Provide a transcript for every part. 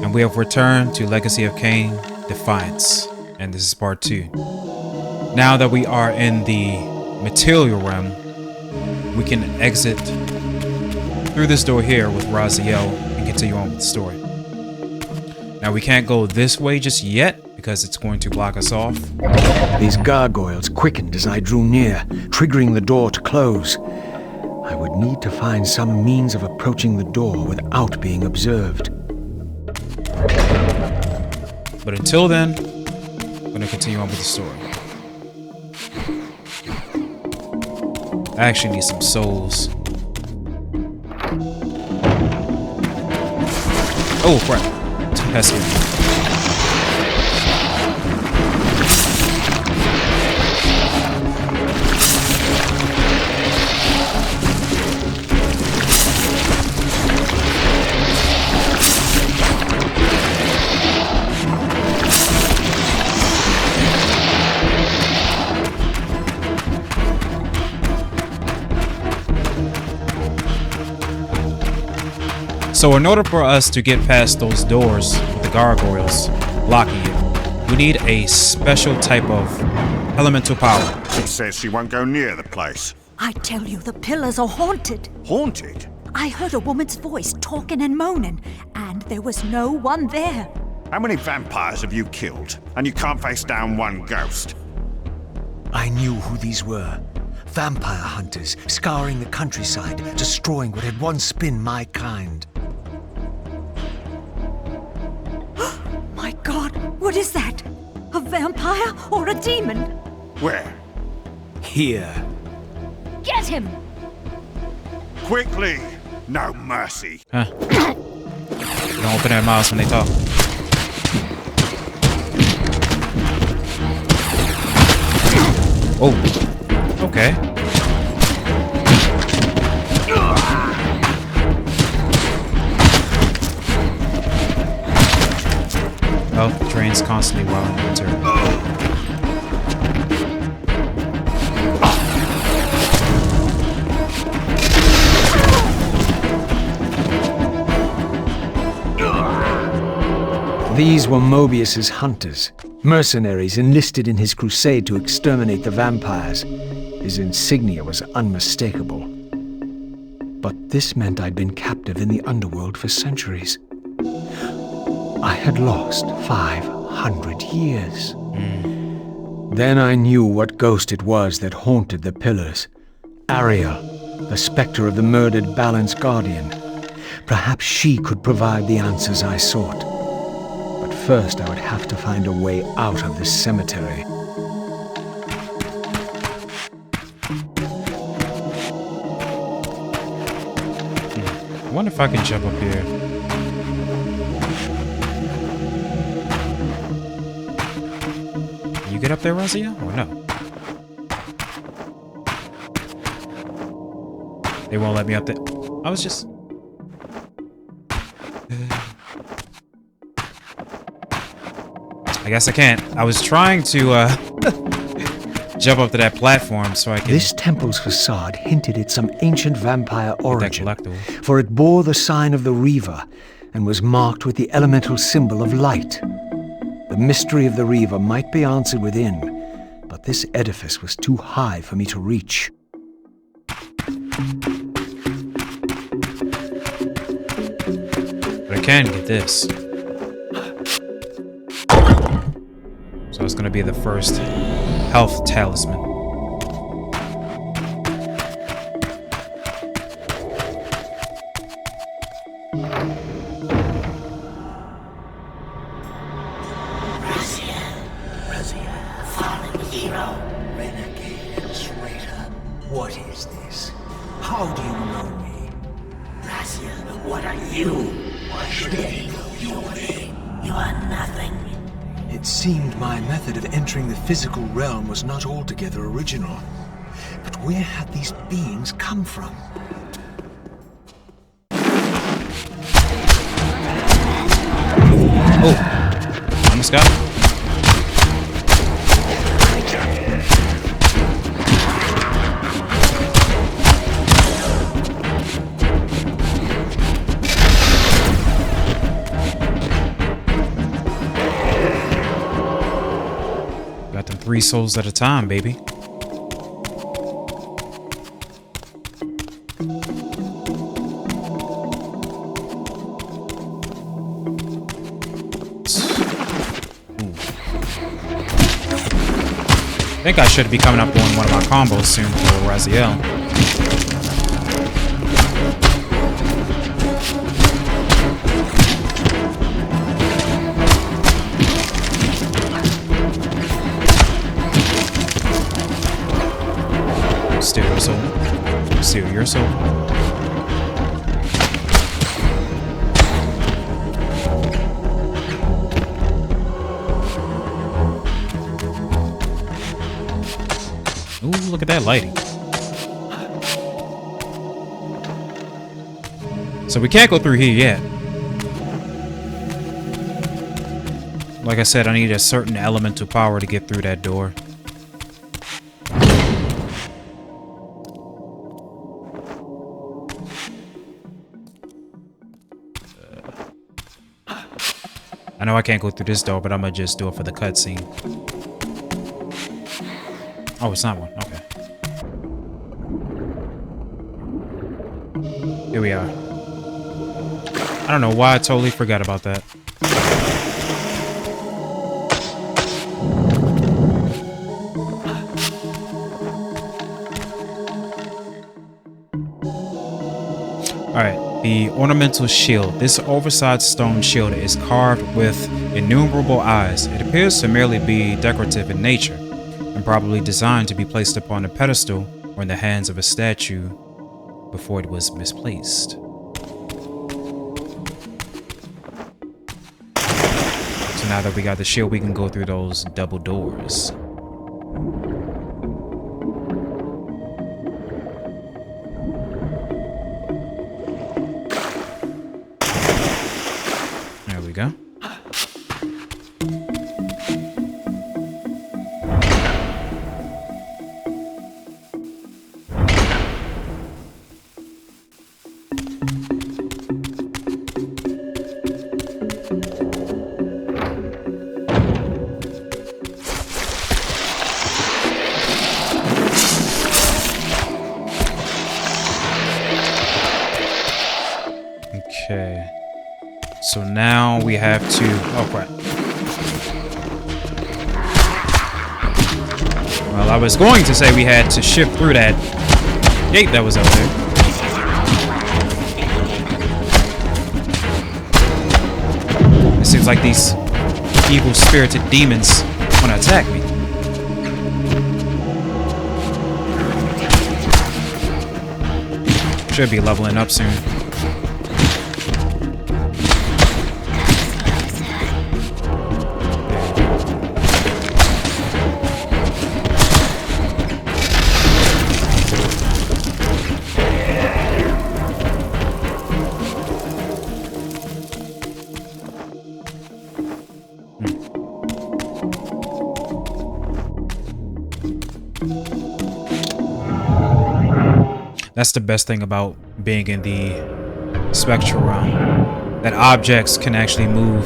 And we have returned to Legacy of Kain, Defiance, and this is part 2. Now that we are in the material realm, we can exit through this door here with Raziel and continue on with the story. Now we can't go this way just yet because it's going to block us off. These gargoyles quickened as I drew near, triggering the door to close. I would need to find some means of approaching the door without being observed. But until then, I'm going to continue on with the story. I actually need some souls. Oh crap. That's good. So in order for us to get past those doors with the gargoyles blocking it, we need a special type of elemental power. She says she won't go near the place. I tell you, the pillars are haunted. Haunted? I heard a woman's voice talking and moaning, and there was no one there. How many vampires have you killed? And you can't face down one ghost? I knew who these were. Vampire hunters, scouring the countryside, destroying what had once been my kind. My God, what is that? A vampire or a demon? Where? Here. Get him! Quickly! No mercy. Huh. Don't open their mouths when they talk. Oh. Okay. Health drains constantly while in winter. These were Mobius's hunters, mercenaries enlisted in his crusade to exterminate the vampires. His insignia was unmistakable. But this meant I'd been captive in the underworld for centuries. I had lost 500 years. Then I knew what ghost it was that haunted the pillars. Ariel, the specter of the murdered Balance Guardian. Perhaps she could provide the answers I sought. But first I would have to find a way out of this cemetery. I wonder if I can jump up here. Can you get up there, Razia, or no? They won't let me up there. I was just... I guess I can't. I was trying to jump up to that platform so I could... This temple's facade hinted at some ancient vampire origin, collectible. for it bore the sign of the Reaver and was marked with the elemental symbol of light. The mystery of the Reaver might be answered within, but this edifice was too high for me to reach. But I can get this. So it's gonna be the first health talisman. Fallen hero, renegade and traitor. What is this? How do you know me? Razia, what are you? Why should I know your name? You are nothing. It seemed my method of entering the physical realm was not altogether original. But where had these beings come from? Oh, almost got it. 3 souls at a time, baby. I think I should be coming up on one of my combos soon for Raziel. Steal your soul. Steal your soul. Ooh, look at that lighting. So we can't go through here yet. Like I said, I need a certain elemental power to get through that door. I know I can't go through this door, but I'm gonna just do it for the cutscene. Oh, it's not one. Okay. Here we are. I don't know why I totally forgot about that. Alright, the ornamental shield. This oversized stone shield is carved with innumerable eyes. It appears to merely be decorative in nature, and probably designed to be placed upon a pedestal or in the hands of a statue before it was misplaced. So now that we got the shield, we can go through those double doors. There we go. Okay. So now we have to... Oh, crap. Well, I was going to say we had to shift through that gate that was up there. It seems like these evil spirited demons want to attack me. Should be leveling up soon. That's the best thing about being in the spectral realm, that objects can actually move.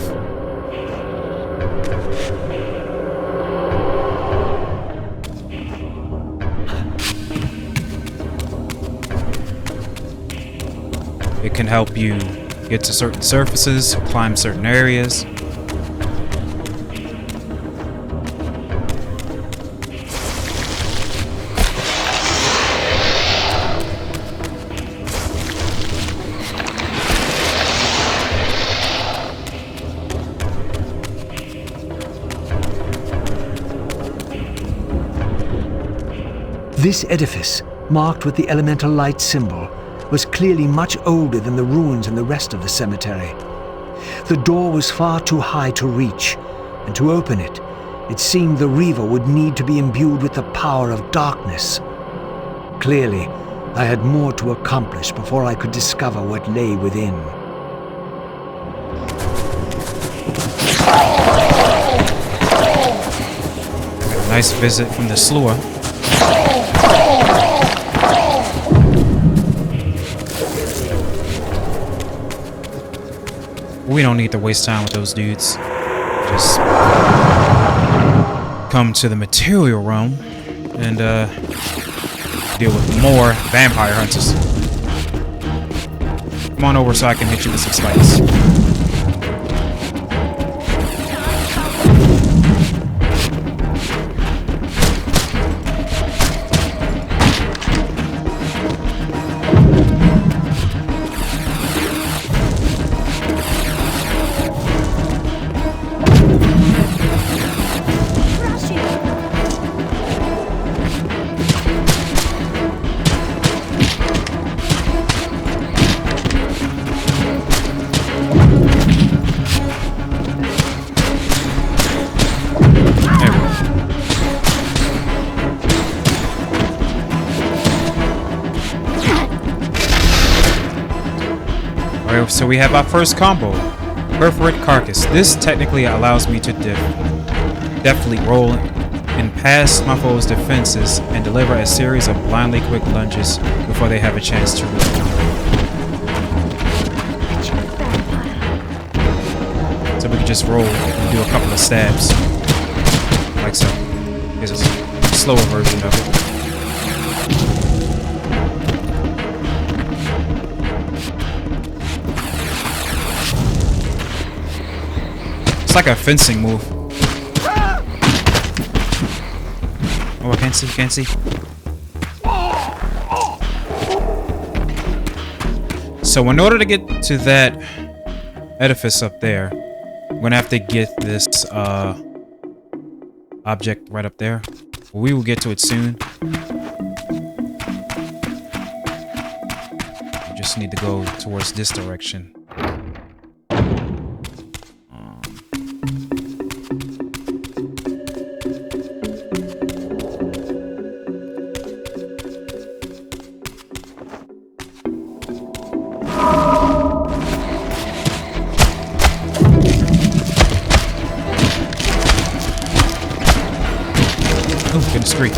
It can help you get to certain surfaces, climb certain areas. This edifice, marked with the elemental light symbol, was clearly much older than the ruins in the rest of the cemetery. The door was far too high to reach, and to open it, it seemed the Reaver would need to be imbued with the power of darkness. Clearly, I had more to accomplish before I could discover what lay within. Nice visit from the Slewer. We don't need to waste time with those dudes. Just come to the material realm and deal with more vampire hunters. Come on over so I can hit you with some spikes. So we have our first combo, Perforate Carcass. This technically allows me to deftly roll and pass my foe's defenses and deliver a series of blindly quick lunges before they have a chance to reload. So we can just roll and do a couple of stabs, like so. Here's a slower version of it. It's like a fencing move. Oh, I can't see, can't see. So in order to get to that edifice up there, I'm gonna have to get this object right up there. We will get to it soon. We just need to go towards this direction. Street.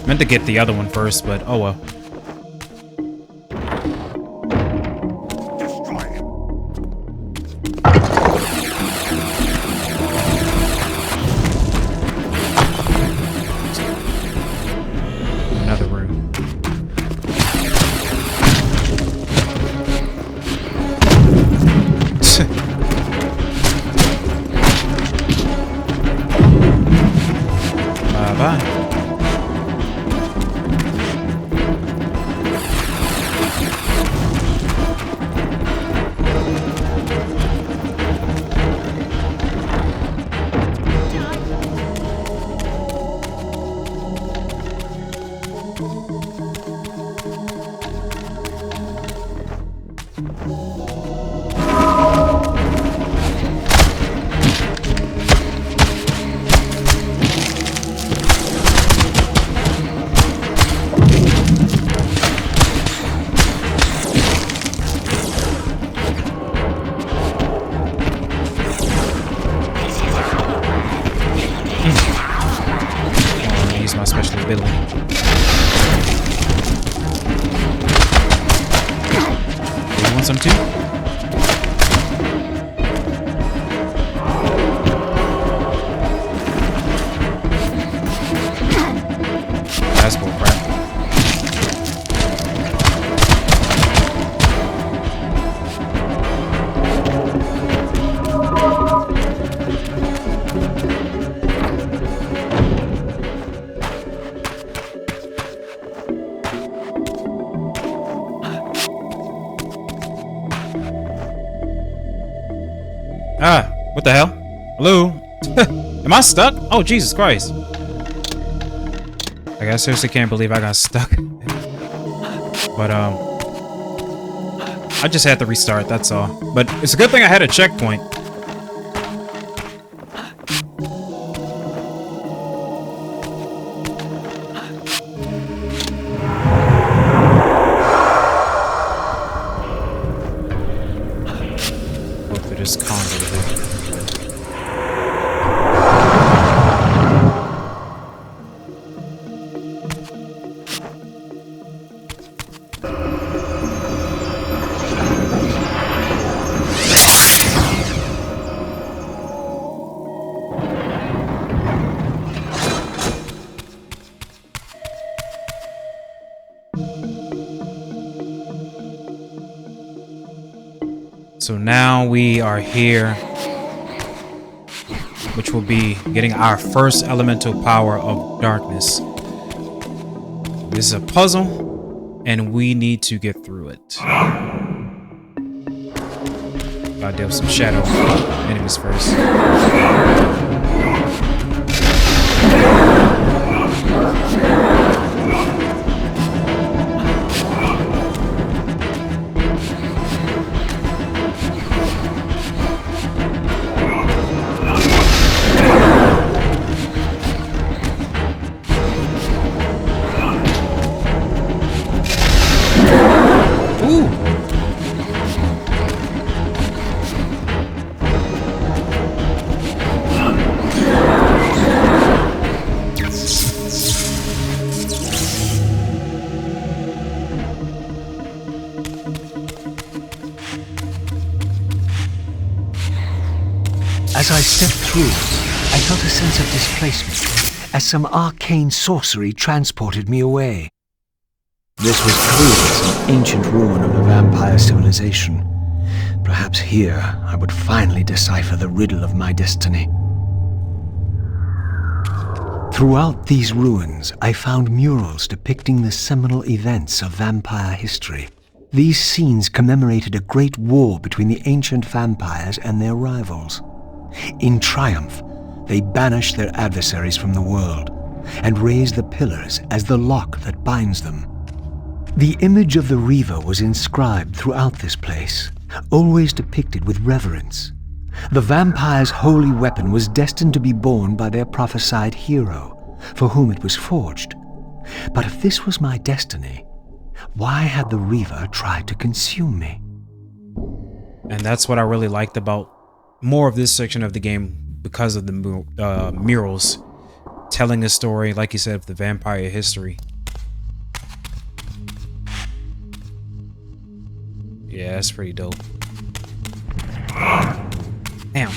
Meant to get the other one first, but oh well. Destroy him. Another room. Bye-bye. My special ability. You want some too? That's bull crap. Ah, what the hell? Hello? Am I stuck? Oh, Jesus Christ. Like, I seriously can't believe I got stuck. But I just had to restart, that's all. But it's a good thing I had a checkpoint. Go through this conduit here. So now we are here, which will be getting our first elemental power of darkness. This is a puzzle, and we need to get through it. Gotta deal with some shadow enemies first. As I stepped through, I felt a sense of displacement, as some arcane sorcery transported me away. This was clearly some ancient ruin of a vampire civilization. Perhaps here I would finally decipher the riddle of my destiny. Throughout these ruins, I found murals depicting the seminal events of vampire history. These scenes commemorated a great war between the ancient vampires and their rivals. In triumph, they banished their adversaries from the world and raised the pillars as the lock that binds them. The image of the Reaver was inscribed throughout this place, always depicted with reverence. The vampire's holy weapon was destined to be borne by their prophesied hero, for whom it was forged. But if this was my destiny, why had the Reaver tried to consume me? And that's what I really liked about more of this section of the game, because of the murals telling a story, like you said, of the vampire history. Yeah, that's pretty dope. Damn.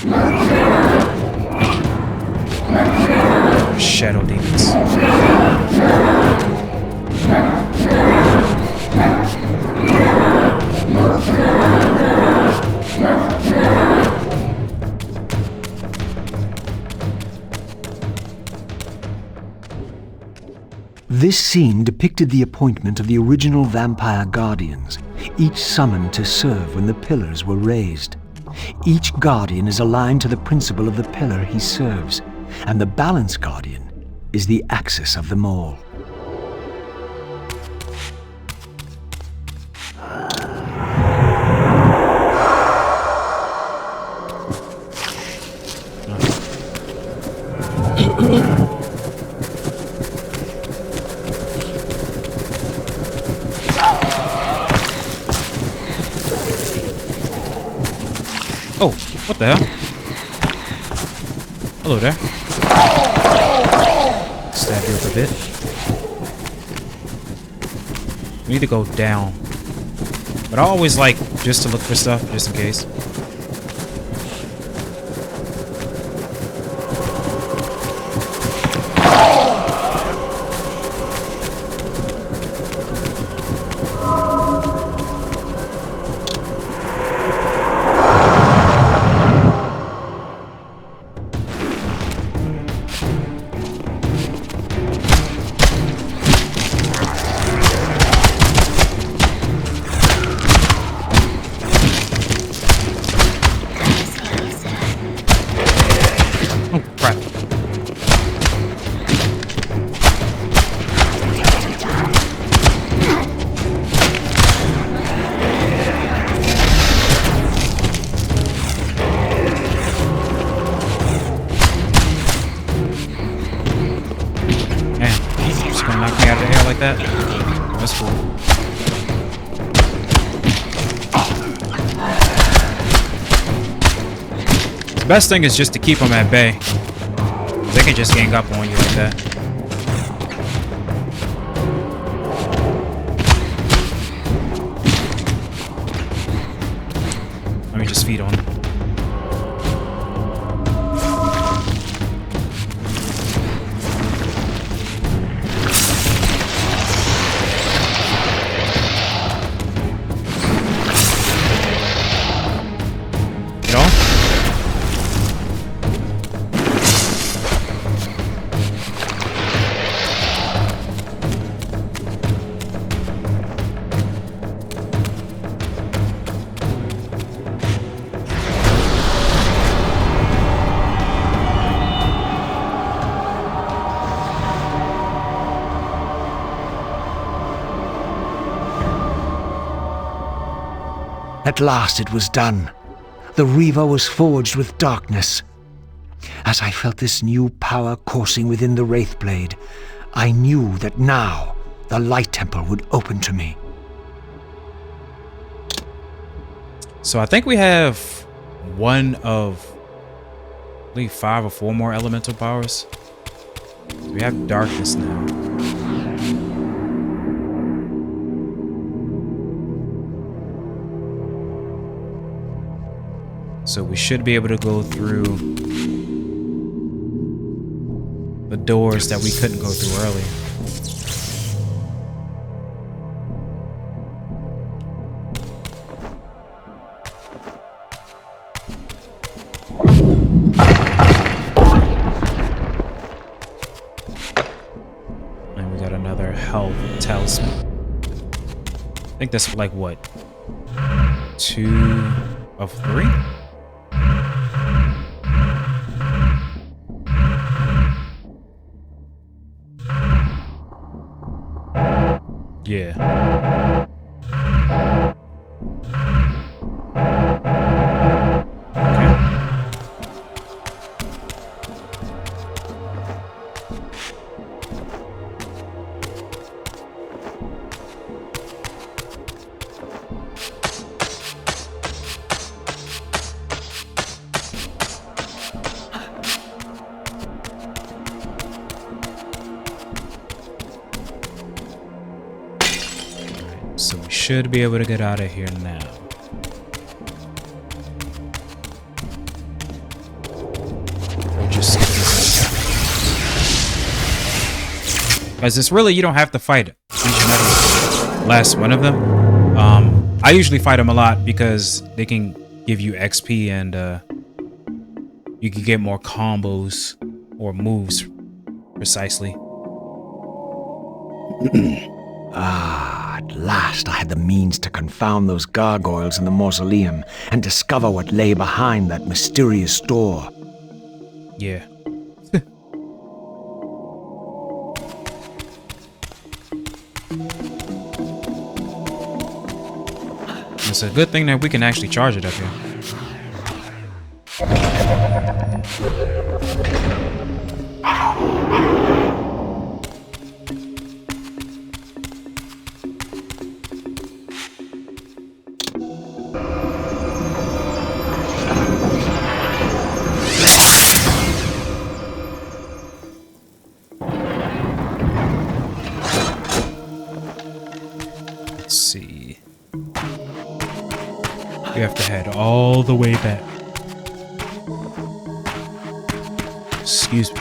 Shadow demons. This scene depicted the appointment of the original vampire guardians, each summoned to serve when the pillars were raised. Each guardian is aligned to the principle of the pillar he serves, and the balance guardian is the axis of them all. Oh, what the hell? Hello there. Stab you up a bit. We need to go down. But I always like just to look for stuff, just in case. like that. That's cool. The best thing is just to keep them at bay. They can just gang up on you like that. Let me just feed on them. At last it was done. The Reaver was forged with darkness. As I felt this new power coursing within the Wraithblade, I knew that now the Light Temple would open to me. So I think we have one of, I believe, 5 or 4 more elemental powers. So we have darkness now. So we should be able to go through the doors that we couldn't go through earlier. And we got another health talisman. I think that's like what? 2 of 3? Yeah. Okay. So we should be able to get out of here now. We'll just skip this. Guys, it's really, you don't have to fight each and every last one of them. I usually fight them a lot because they can give you XP and you can get more combos or moves precisely. At last I had the means to confound those gargoyles in the mausoleum and discover what lay behind that mysterious door. Yeah. It's a good thing that we can actually charge it up here. Let's see. We have to head all the way back. Excuse me.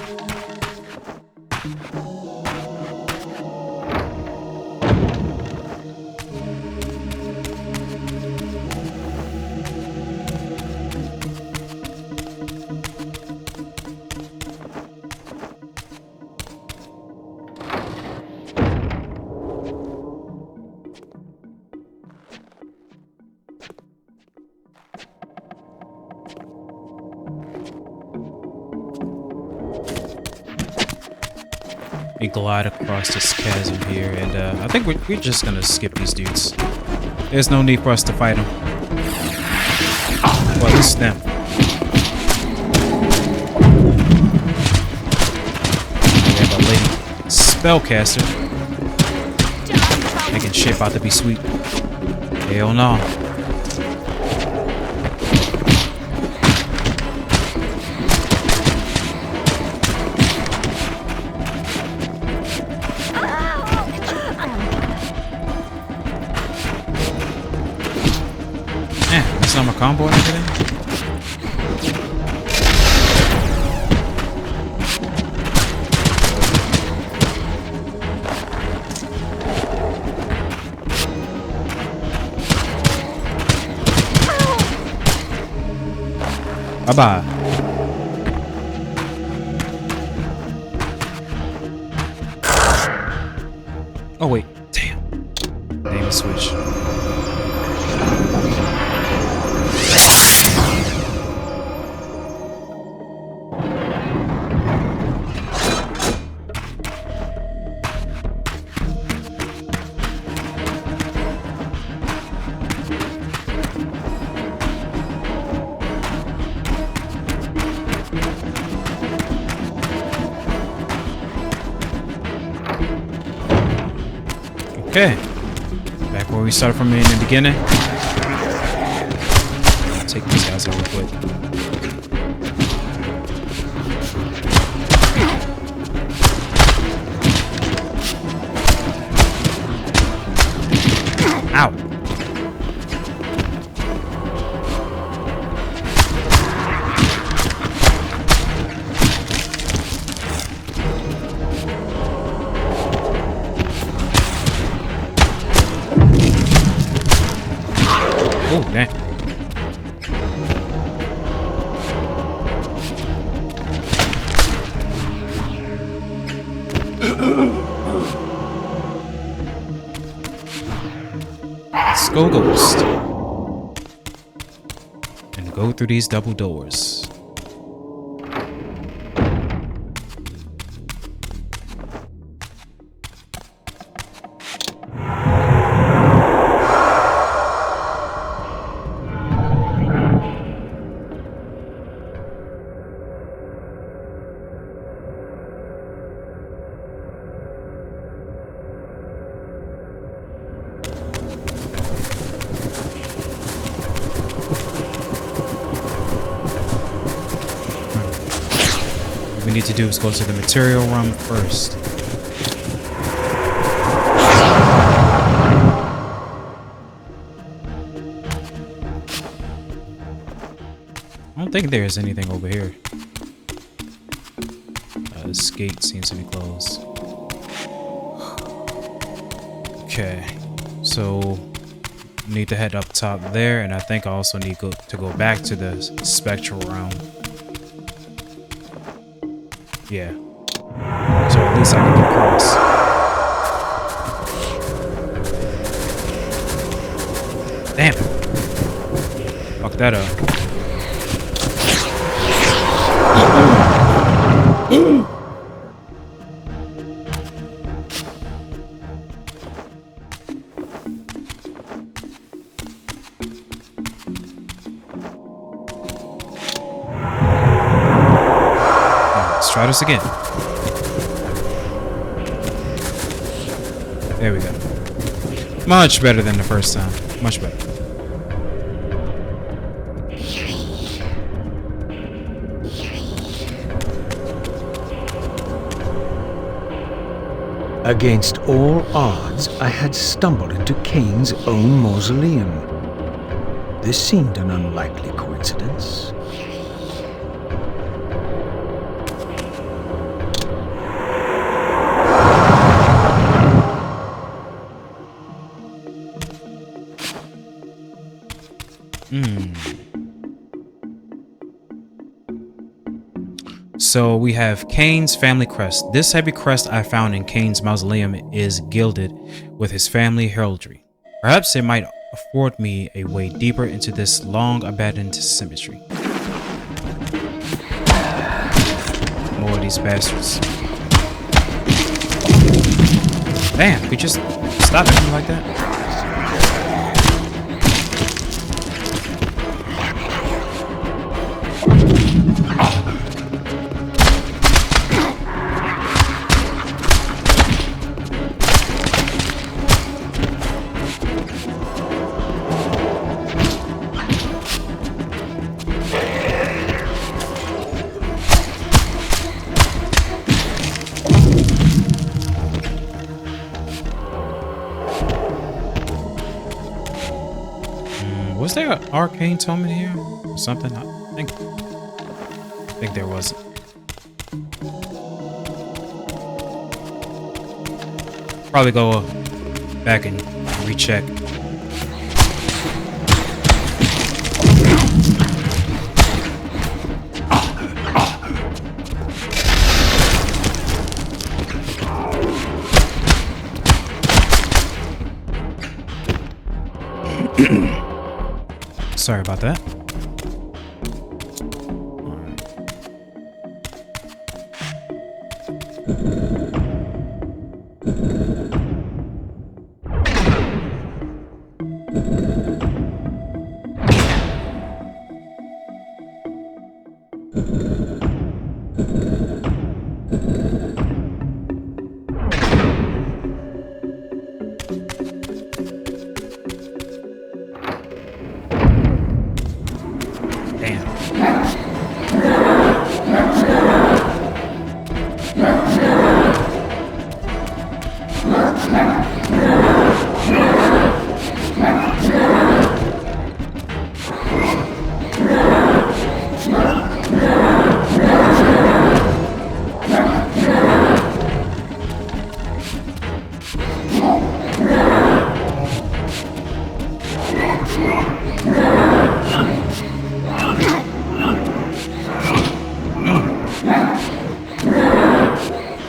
We glide across this chasm here, and I think we're just gonna skip these dudes. There's no need for us to fight them. Well, at least them. We have a lady spellcaster. Making shit about to be sweet. Hell no. Man, that's not my combo and everything. Bye-bye. Oh wait, damn. Name switch. Okay, back where we started from in the beginning. Take these guys out real quick. Ow! Oh, damn. Let's go, Ghost. And go through these double doors. What we need to do is go to the material room first. I don't think there's anything over here. This gate seems to be closed. Okay, so need to head up top there, and I think I also need to go back to the spectral realm. Yeah. So at least I can get across. Damn. Fuck that up. Let's try this again. There we go. Much better than the first time. Much better. Against all odds, I had stumbled into Kain's own mausoleum. This seemed an unlikely coincidence. So we have Kain's family crest. This heavy crest I found in Kain's mausoleum is gilded with his family heraldry. Perhaps it might afford me a way deeper into this long abandoned cemetery. More of these bastards. Damn, could you just stop hitting me like that? Was there an arcane tome in here or something? I think there was. Probably go back and recheck. Sorry about that.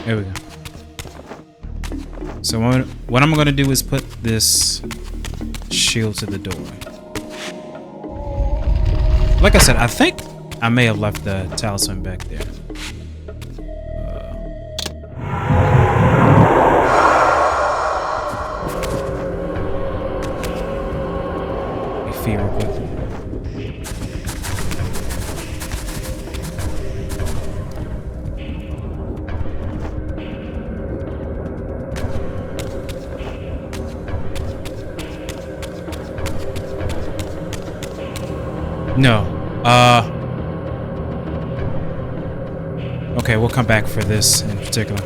There we go. So what I'm going to do is put this shield to the door. Like I said, I think I may have left the talisman back there. Let me feed real quick. No. Okay, we'll come back for this in particular.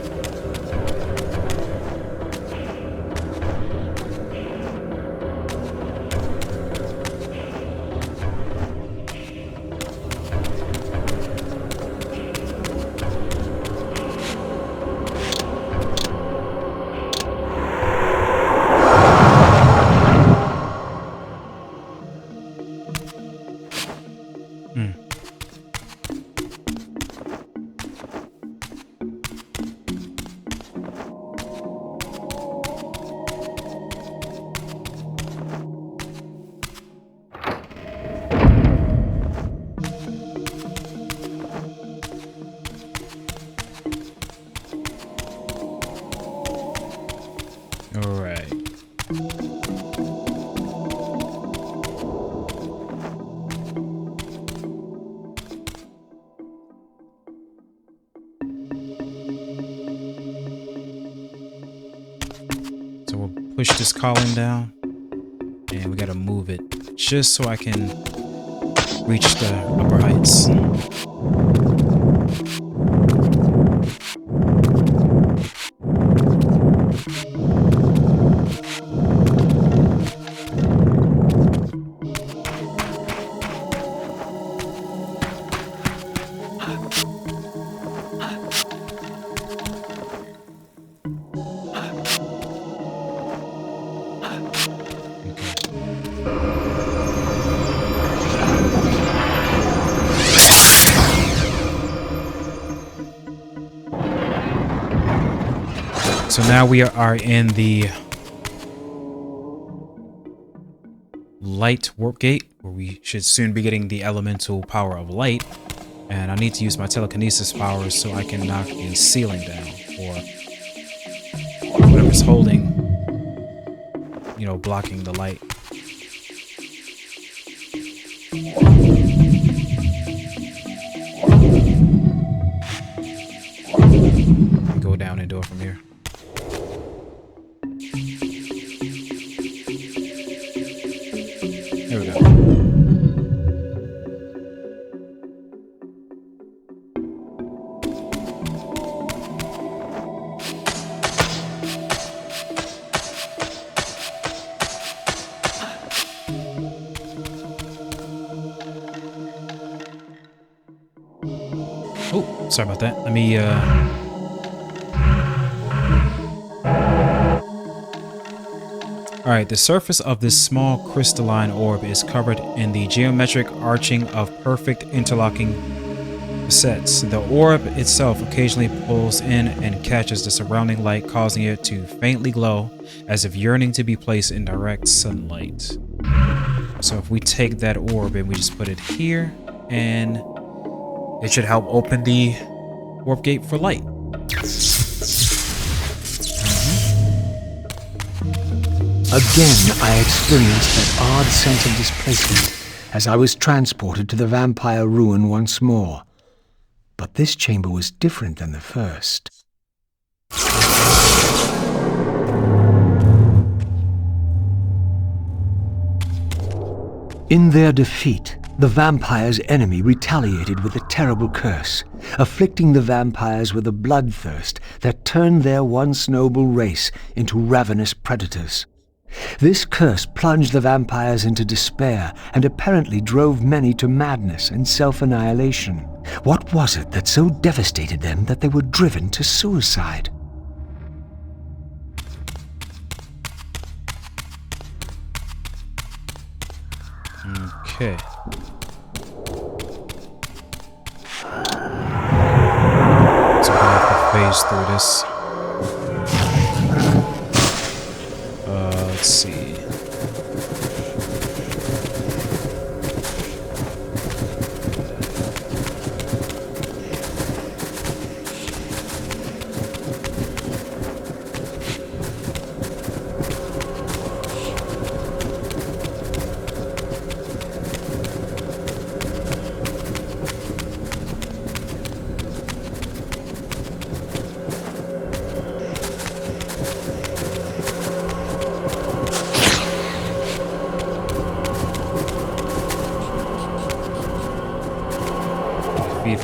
Push this column down, and we gotta move it just so I can reach the upper heights. So now we are in the light warp gate, where we should soon be getting the elemental power of light. And I need to use my telekinesis powers so I can knock the ceiling down, or whatever's holding, you know, blocking the light. Go down and do it from here. There we go. Sorry about that. Let me Alright, the surface of this small crystalline orb is covered in the geometric arching of perfect interlocking facets. The orb itself occasionally pulls in and catches the surrounding light, causing it to faintly glow as if yearning to be placed in direct sunlight. So if we take that orb and we just put it here, and it should help open the warp gate for light. Again, I experienced that odd sense of displacement as I was transported to the vampire ruin once more. But this chamber was different than the first. In their defeat, the vampire's enemy retaliated with a terrible curse, afflicting the vampires with a bloodthirst that turned their once noble race into ravenous predators. This curse plunged the vampires into despair and apparently drove many to madness and self-annihilation. What was it that so devastated them that they were driven to suicide? Okay. So we have to phase through this. Let's see.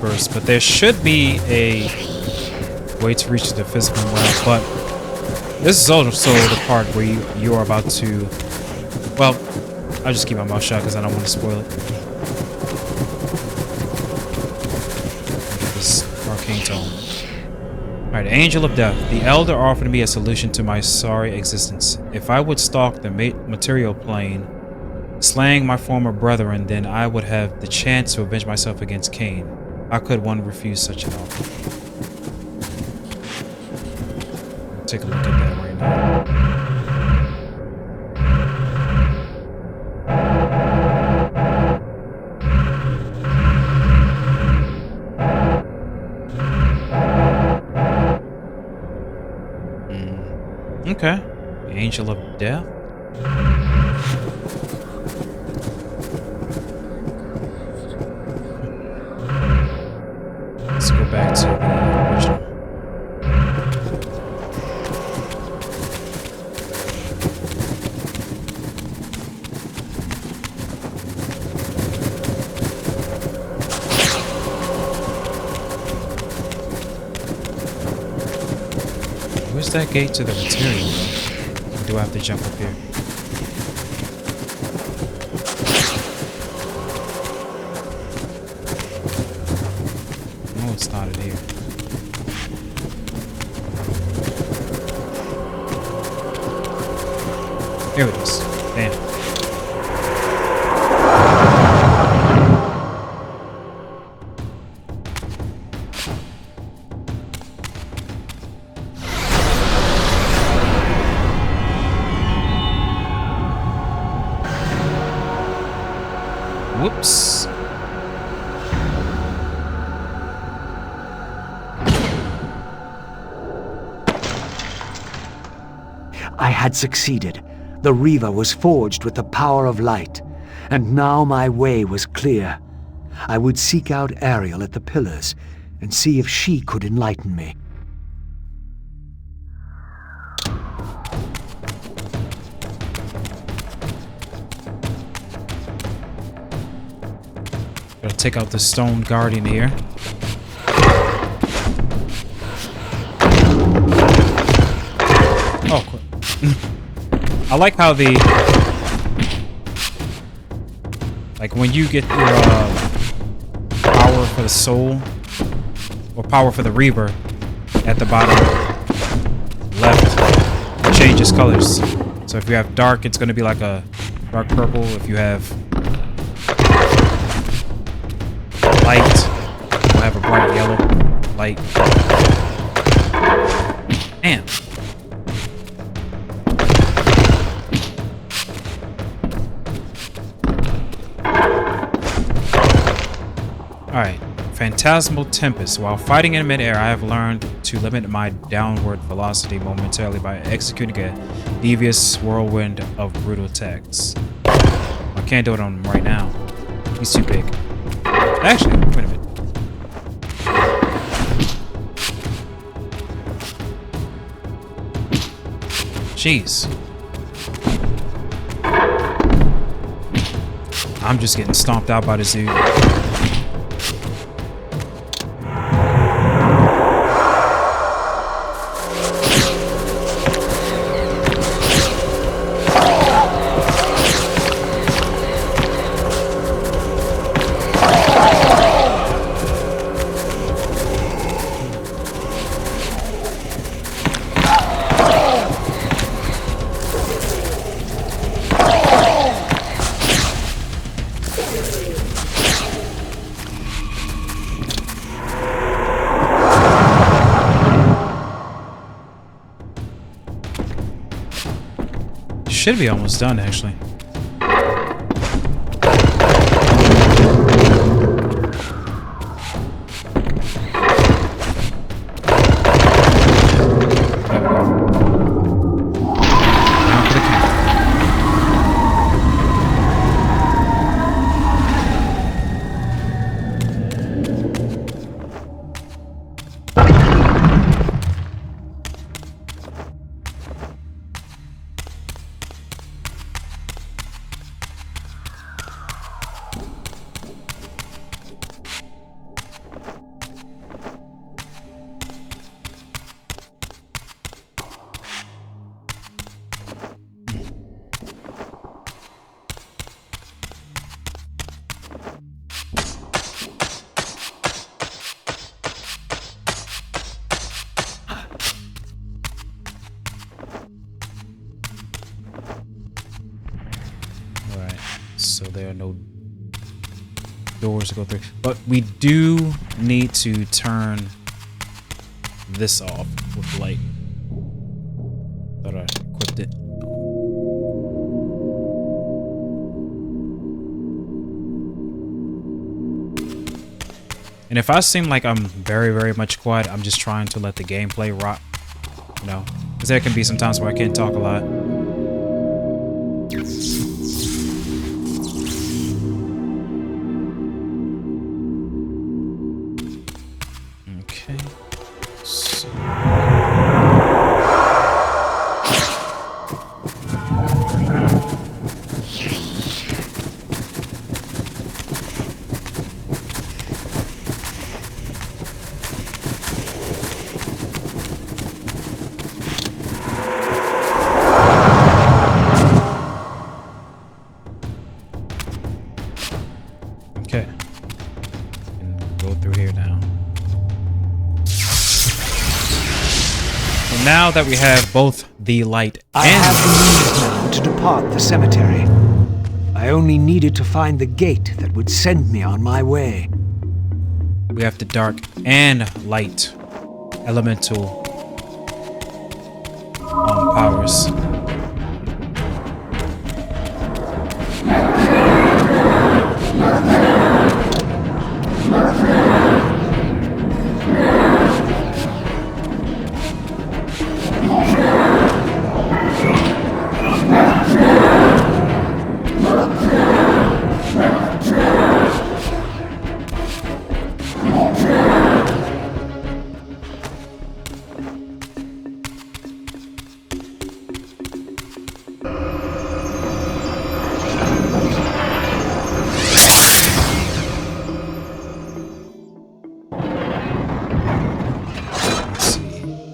First, but there should be a way to reach the physical realm. But this is also the part where you are about to. Well, I'll just keep my mouth shut because I don't want to spoil it. This arcane tome. Alright, Angel of Death. The Elder offered me a solution to my sorry existence. If I would stalk the material plane, slaying my former brethren, then I would have the chance to avenge myself against Kain. How could one refuse such an offer? Take a look at that right now. Okay. The Angel of Death. Let's go back to the original. Where's that gate to the material? Or do I have to jump up here? No, it's not in here. Here it is. Damn. Whoops. I had succeeded. The Reaver was forged with the power of light, and now my way was clear. I would seek out Ariel at the pillars and see if she could enlighten me. Gotta take out the stone guardian here. Oh, cool. I like how the like when you get your power for the soul, or power for the Reaver at the bottom left changes colors. So if you have dark, it's going to be like a dark purple. If you have light, we'll have a bright yellow light. And alright, Phantasmal Tempest. While fighting in midair, I have learned to limit my downward velocity momentarily by executing a devious whirlwind of brutal attacks. I can't do it on him right now. He's too big. Actually, wait a minute. Jeez. I'm just getting stomped out by this dude. Should be almost done, actually. So there are no doors to go through. But we do need to turn this off with light. Thought I equipped it. And if I seem like I'm very, very much quiet, I'm just trying to let the gameplay rock. You know? Because there can be some times where I can't talk a lot. Now that we have both the light and I have the means now to depart the cemetery. I only needed to find the gate that would send me on my way. We have the dark and light elemental powers.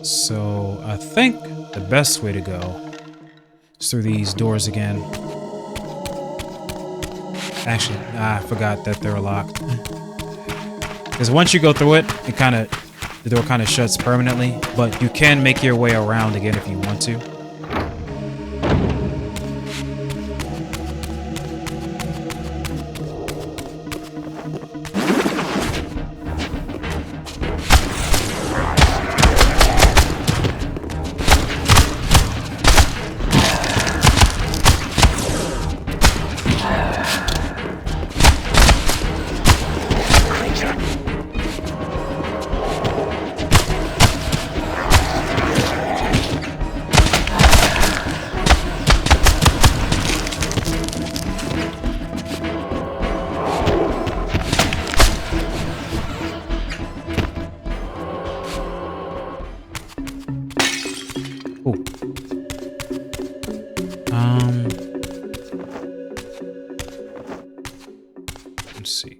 So I think the best way to go is through these doors again. Actually, I forgot that they're locked. Because once you go through it, it kind of the door kind of shuts permanently, but you can make your way around again if you want to. Let's see.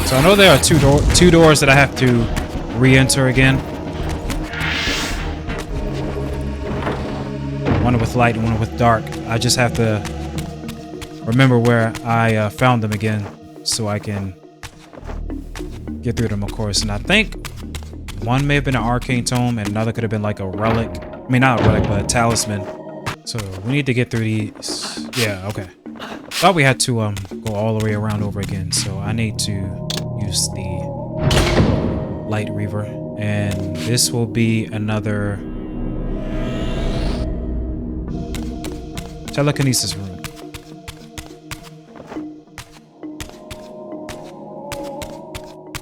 So I know there are two doors that I have to re-enter again. One with light and one with dark. I just have to remember where I found them again so I can get through them, of course. And I think one may have been an arcane tome and another could have been like a relic. I mean, not a relic, but a talisman. So we need to get through these. Yeah, okay. Thought we had to go all the way around over again. So I need to use the light reaver. And this will be another telekinesis room.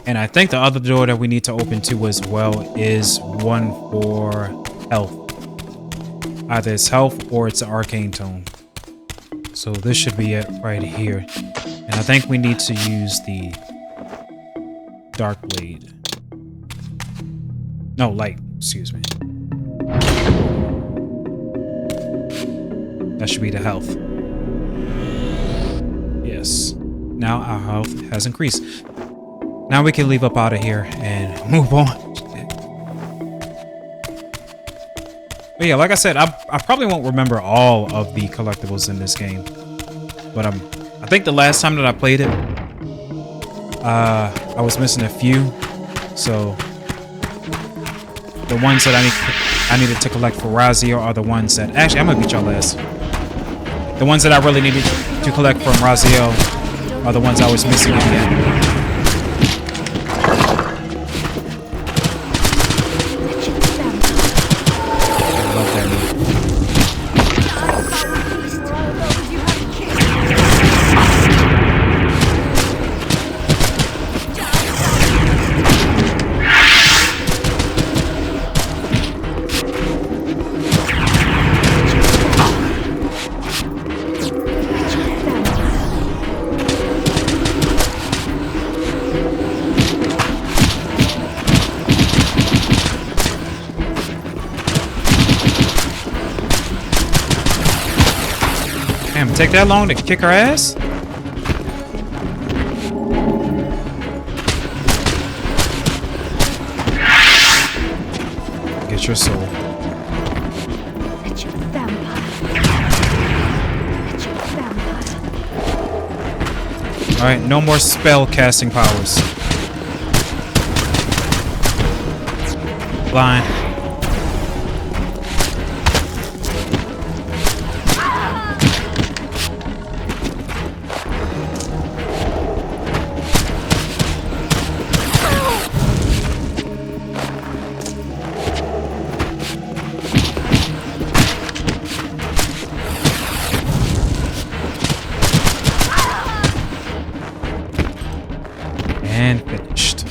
And I think the other door that we need to open to as well is one for health. Either it's health or it's an arcane tome. So this should be it right here. And I think we need to use the dark blade. No, light, excuse me. That should be the health. Yes. Now our health has increased. Now we can leave up out of here and move on. But yeah, like I said, I probably won't remember all of the collectibles in this game. But I think the last time that I played it, I was missing a few. So the ones that I needed to collect for Razio are the ones that actually I'm gonna beat y'all last. The ones that I really needed to collect from Razio are the ones I was missing again. Damn, take that long to kick her ass? Get your soul. Wretched vampire. Wretched vampire. Alright, no more spell casting powers. Blind. And finished.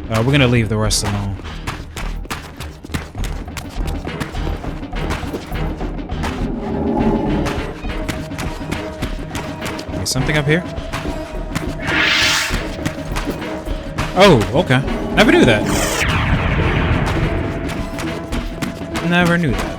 We're gonna leave the rest alone. Okay, something up here? Oh, okay. Never knew that. Never knew that.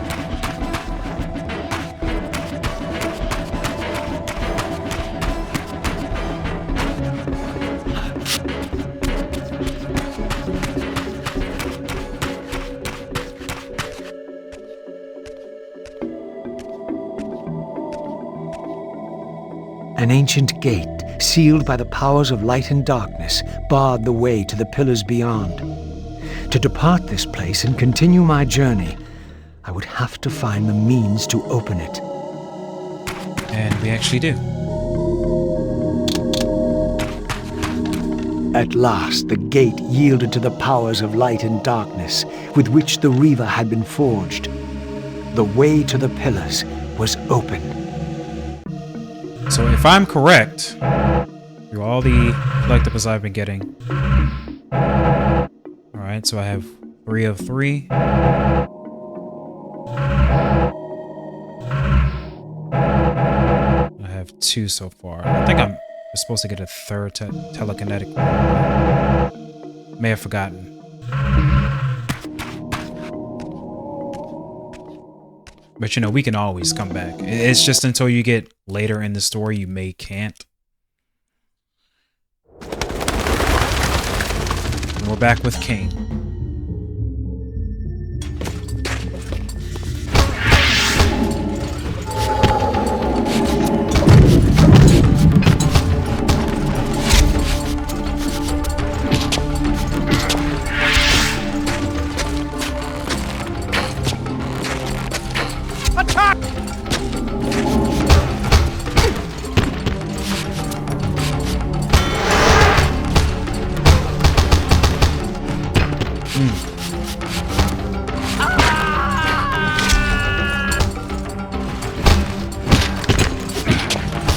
An ancient gate, sealed by the powers of light and darkness, barred the way to the pillars beyond. To depart this place and continue my journey, I would have to find the means to open it. And we actually do. At last, the gate yielded to the powers of light and darkness with which the Reaver had been forged. The way to the pillars was open. So if I'm correct, through all the collectibles I've been getting. Alright, so I have 3 of 3. I have 2 so far. I think I'm supposed to get a third telekinetic. May have forgotten. But you know, we can always come back. It's just until you get later in the story, you can't. And we're back with Kain.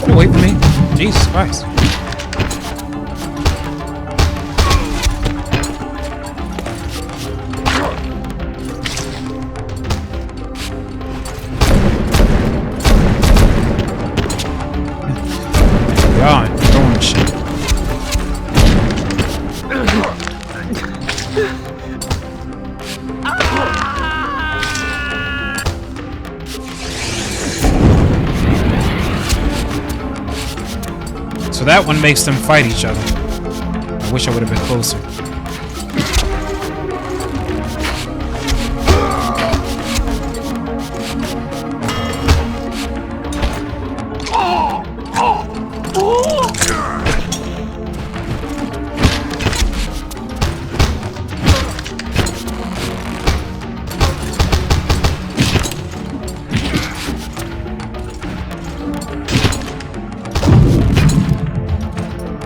Wait for me. Jesus Christ. God, throwing shit. So that one makes them fight each other. I wish I would have been closer.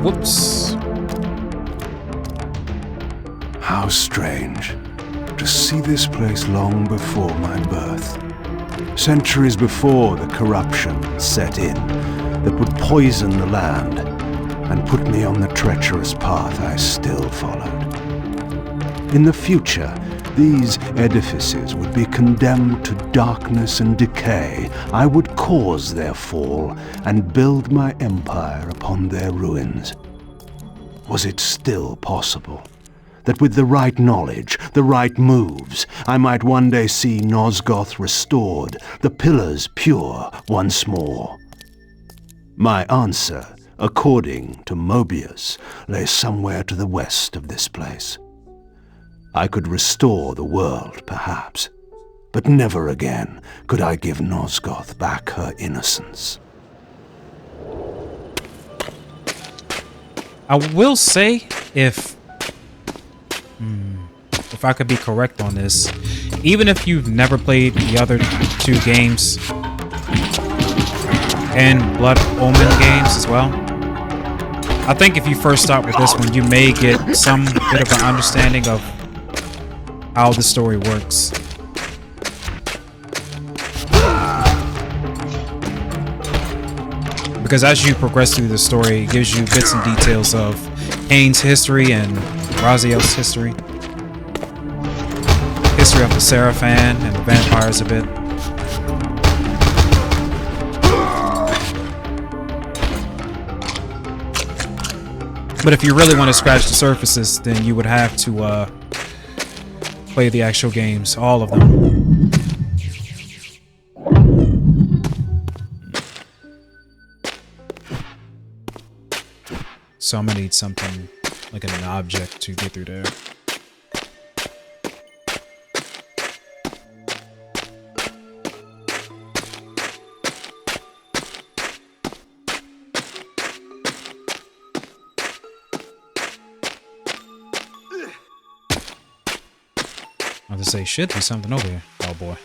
Whoops. How strange to see this place long before my birth. Centuries before the corruption set in that would poison the land and put me on the treacherous path I still followed. In the future, these edifices would be condemned to darkness and decay. I would cause their fall and build my empire upon their ruins. Was it still possible that with the right knowledge, the right moves, I might one day see NOSGOTH restored, the pillars pure once more? My answer, according to Mobius, lay somewhere to the west of this place. I could restore the world, perhaps, but never again could I give NOSGOTH back her innocence. I will say, if I could be correct on this, even if you've never played the other 2 games and Blood Omen games as well, I think if you first start with this one, you may get some bit of an understanding of how the story works. Because as you progress through the story, it gives you bits and details of Kain's history and Raziel's history. History of the Seraphan and the vampires a bit. But if you really want to scratch the surfaces, then you would have to play the actual games, all of them. So I'm gonna need something like an object to get through there. I was to say, should be something over here. Oh boy.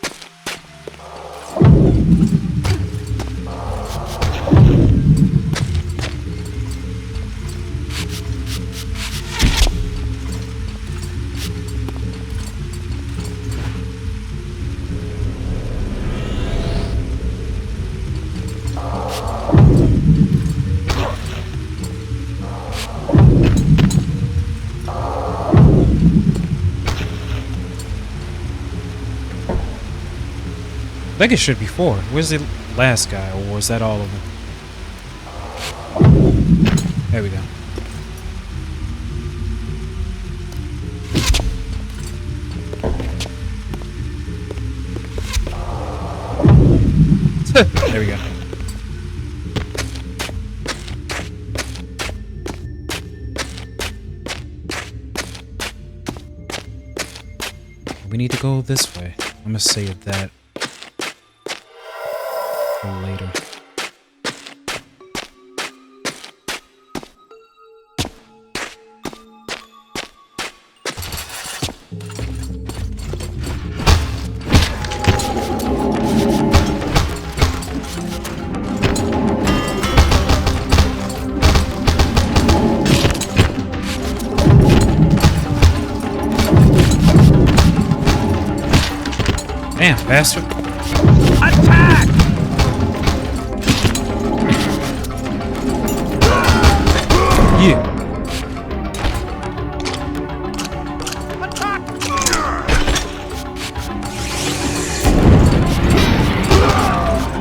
I think it should be 4. Where's the last guy, or was that all of them? There we go. There we go. We need to go this way. I'm gonna save that for later. Damn, bastard. Attack! Yeah.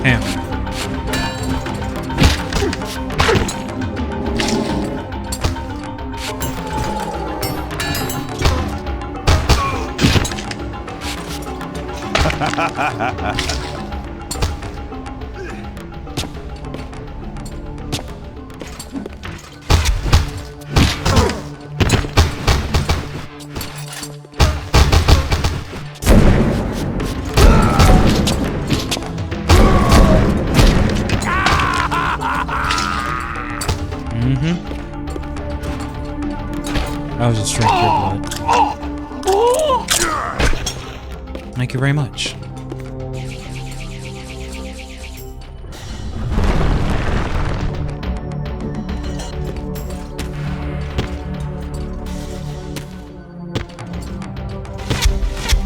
Damn. I was just drinking your blood. Thank you very much.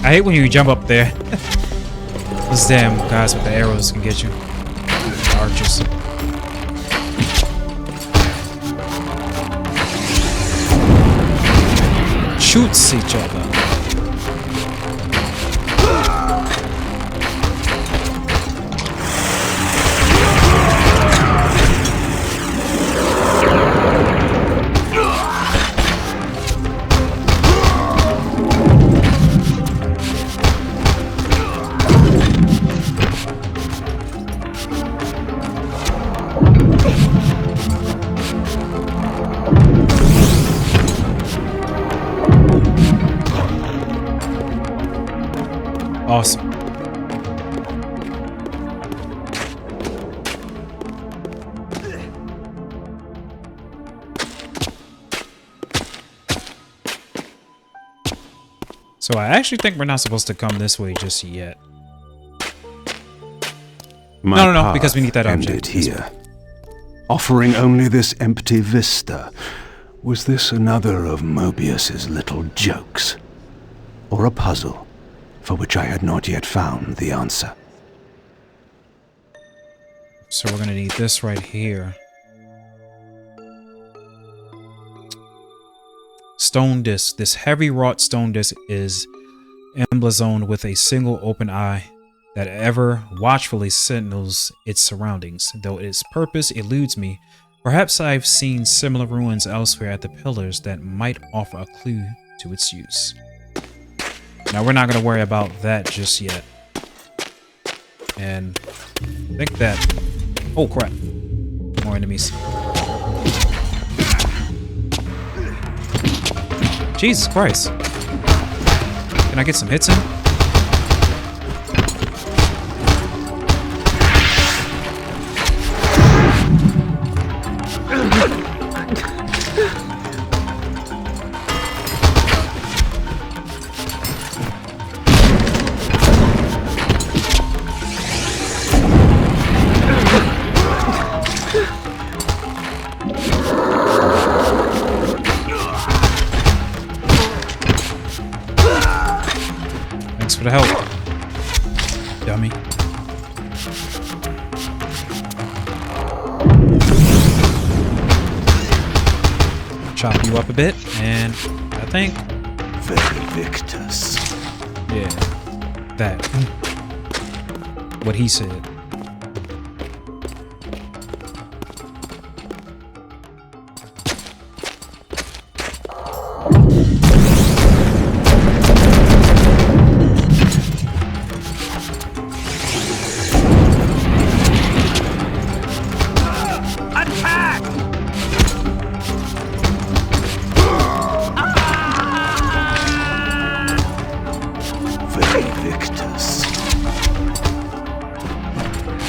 I hate when you jump up there. Those damn guys with the arrows can get you. Archers. Shoots each other. Awesome. So I actually think we're not supposed to come this way just yet. No, because we need that ended object. here, offering only this empty vista. Was this another of Mobius's little jokes, or a puzzle for which I had not yet found the answer? So we're gonna need this right here. Stone disc. This heavy wrought stone disc is emblazoned with a single open eye that ever watchfully sentinels its surroundings. Though its purpose eludes me, perhaps I've seen similar ruins elsewhere at the pillars that might offer a clue to its use. Now we're not going to worry about that just yet. And I think that... Oh crap. More enemies. Jesus Christ. Can I get some hits in? for the help. Dummy. Chop you up a bit, and I think... Victus. Yeah, that. What he said.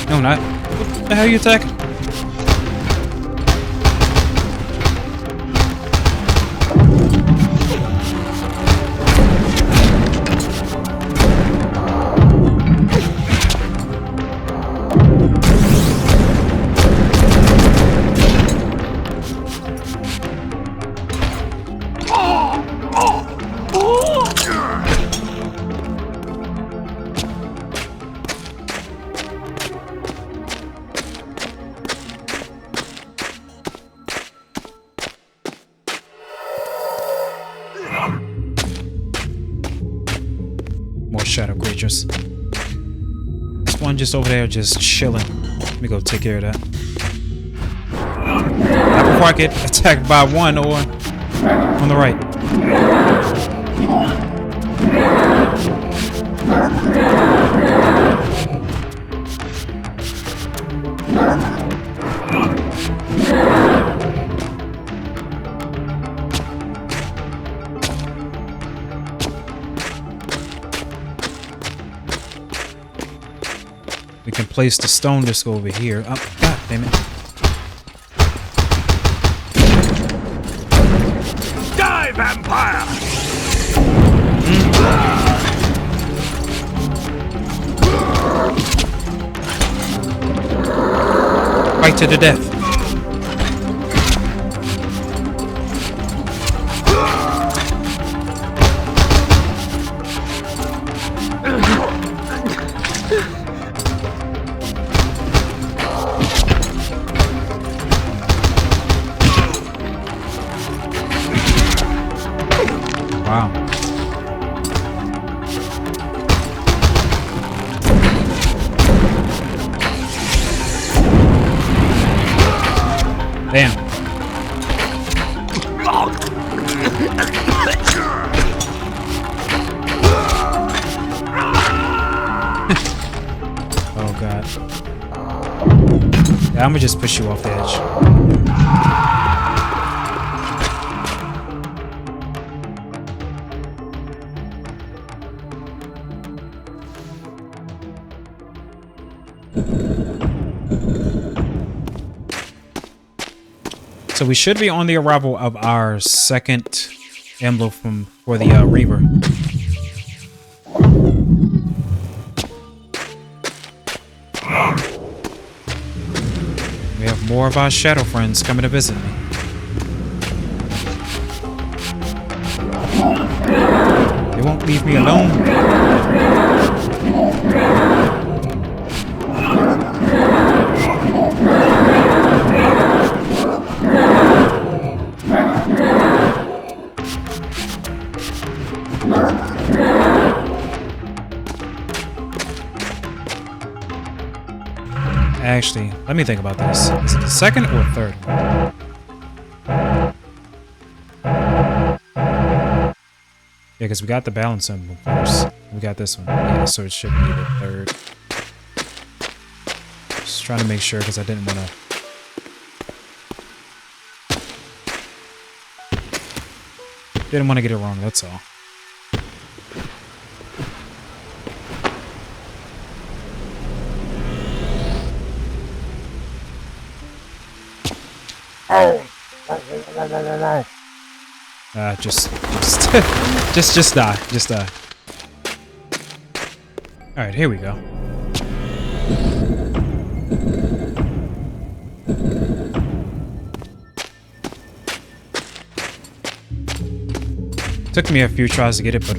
No, not. What the hell are you attacking? More shadow creatures. This one just over there just chilling. Let me go take care of that. Not before I get attacked by one or on the right. We can place the stone disc over here. Oh, god damn it. Die, vampire! Fight to the death. Wow. Damn. Oh god. Yeah, I'm gonna just push you off the edge. So we should be on the arrival of our second emblem for the Reaver. We have more of our shadow friends coming to visit me. They won't leave me alone. Actually, let me think about this. Is it the second or third one? Yeah, because we got the balance symbol first. We got this one. Yeah, so it should be the third. Just trying to make sure because I didn't want to get it wrong, that's all. Just die. Just die. Alright, here we go. Took me a few tries to get it, but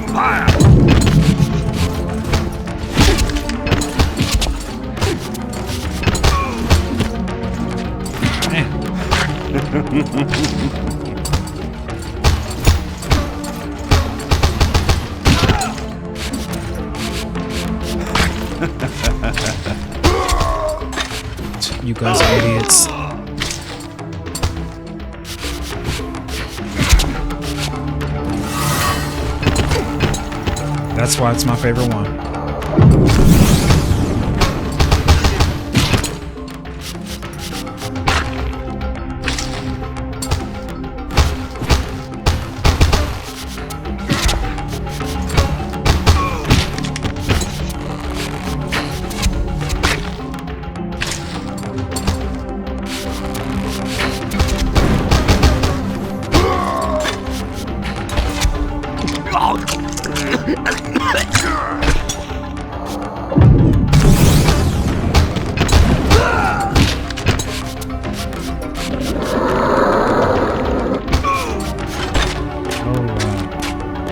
vampire! You guys are idiots. That's why it's my favorite one.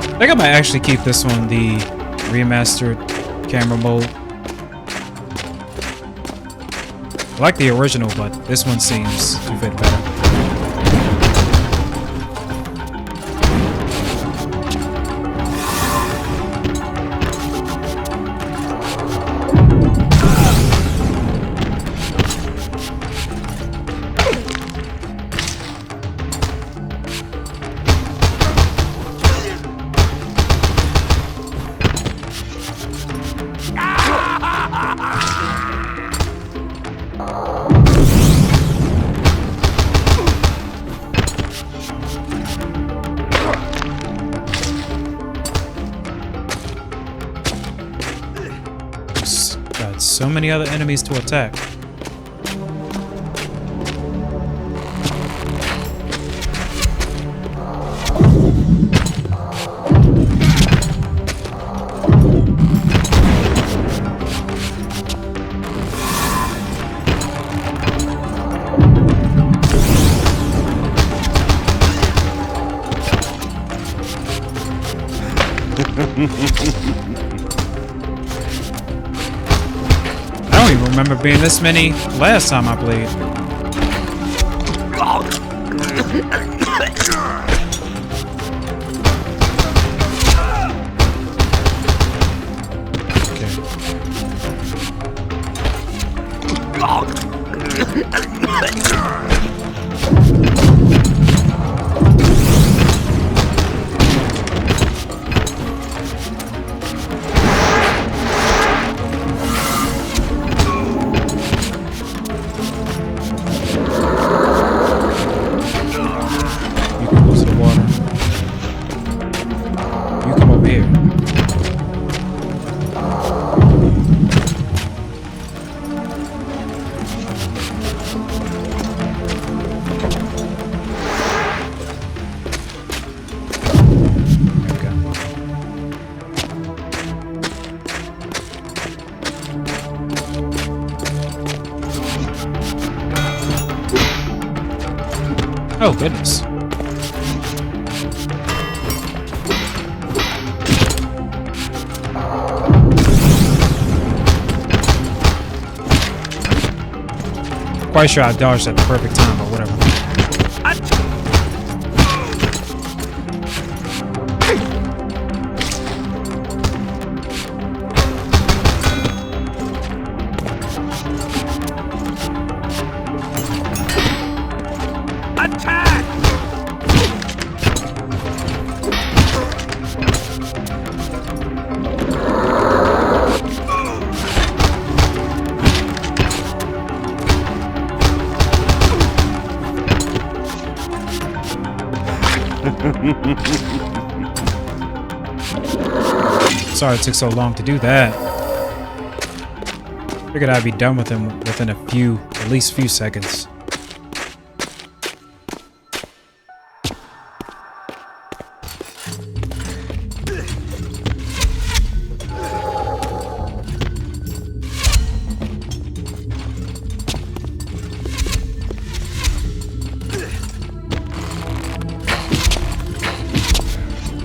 I think I might actually keep this one the remastered camera mode. I like the original, but this one seems to fit better. Got so many other enemies to attack. I don't even remember being this many last time I played. Oh, goodness. Quite sure I dodged at the perfect time, but whatever. Sorry it took so long to do that. Figured I'd be done with him within at least a few seconds.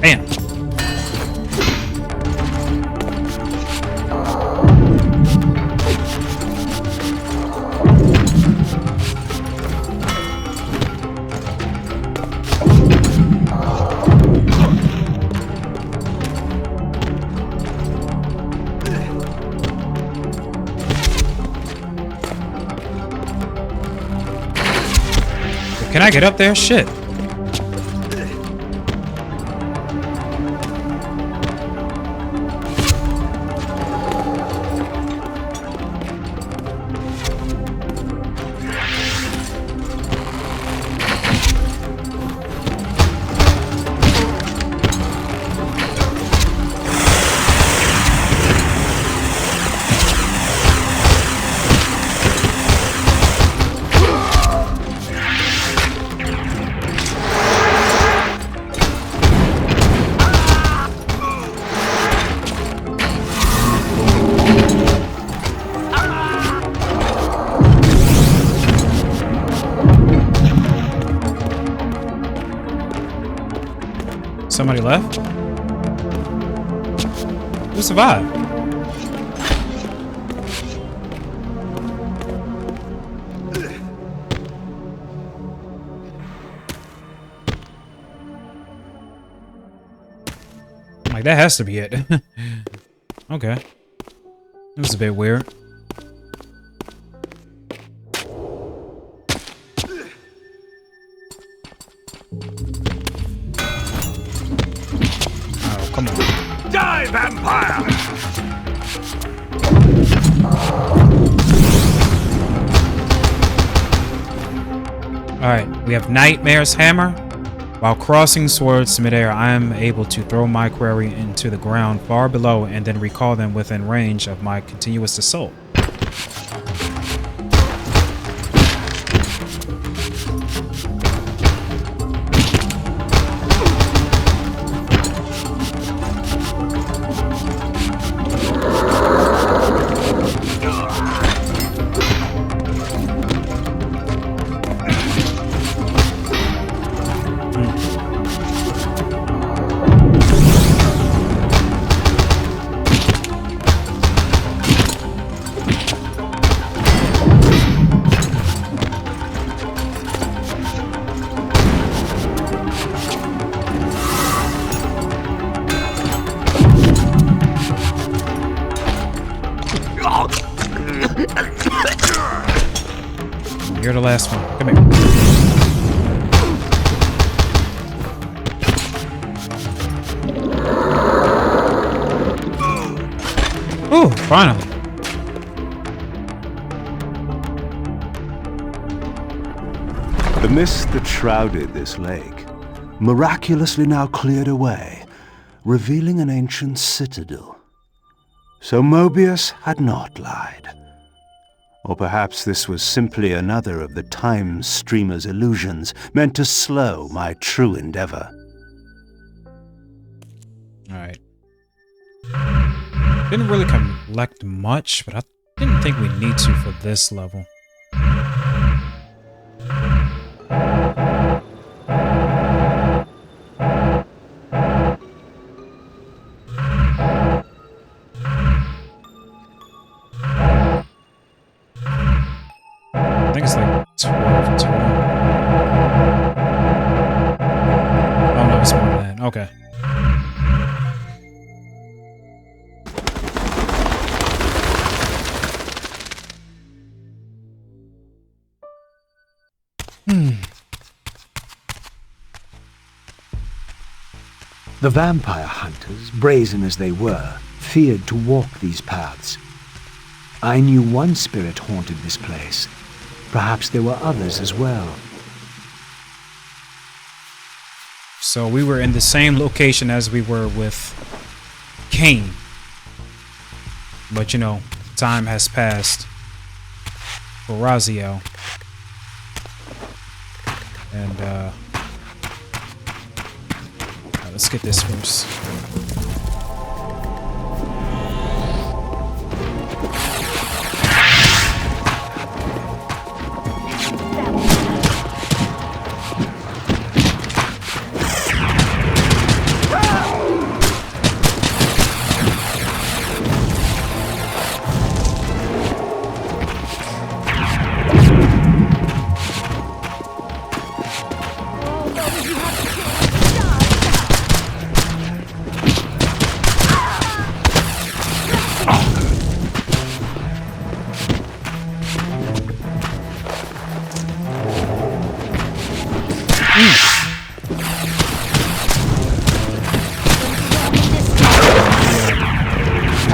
Man. can I get up there? Shit. Somebody left? Who survived? Like, that has to be it. Okay. It was a bit weird. Oh, come on. Die, vampire! Alright, we have Nightmare's Hammer. While crossing swords midair, I am able to throw my quarry into the ground far below and then recall them within range of my continuous assault. You're the last one. Come here. Ooh, finally. The mist that shrouded this lake miraculously now cleared away, revealing an ancient citadel. So Mobius had not lied. Or perhaps this was simply another of the time streamer's illusions meant to slow my true endeavor. Alright. Didn't really collect much, but I didn't think we need to for this level. I think it's like 12 total. Oh no, it's more than that. Okay. The vampire hunters, brazen as they were, feared to walk these paths. I knew one spirit haunted this place. Perhaps there were others as well. So we were in the same location as we were with Kain. But you know, time has passed for Raziel. And let's get this first.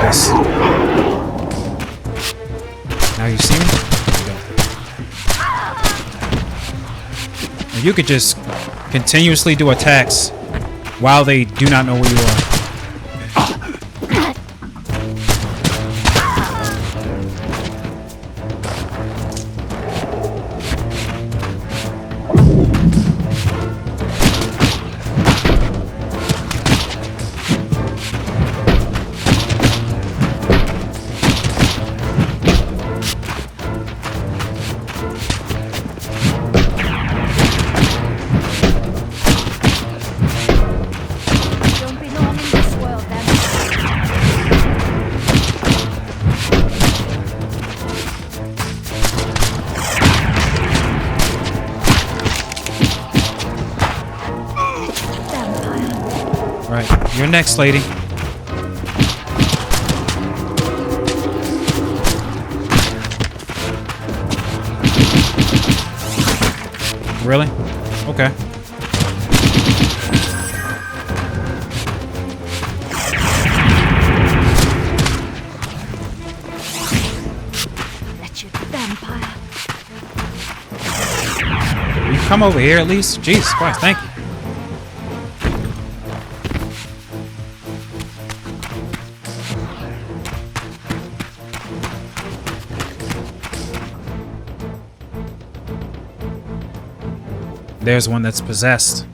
focus. Now you see me? There you go. And you could just continuously do attacks while they do not know where you are. Don't belong in this world, then. Vampire. Right, you're next, lady. Really? Okay. Wretched vampire. You come over here at least? Jesus Christ, thank you. There's one that's possessed.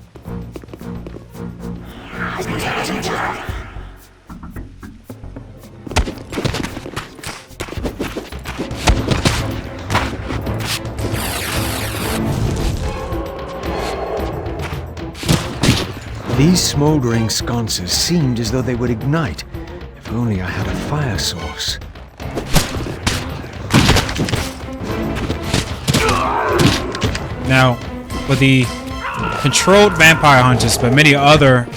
These smoldering sconces seemed as though they would ignite. If only I had a fire source. Now, with the controlled vampire hunters, but many other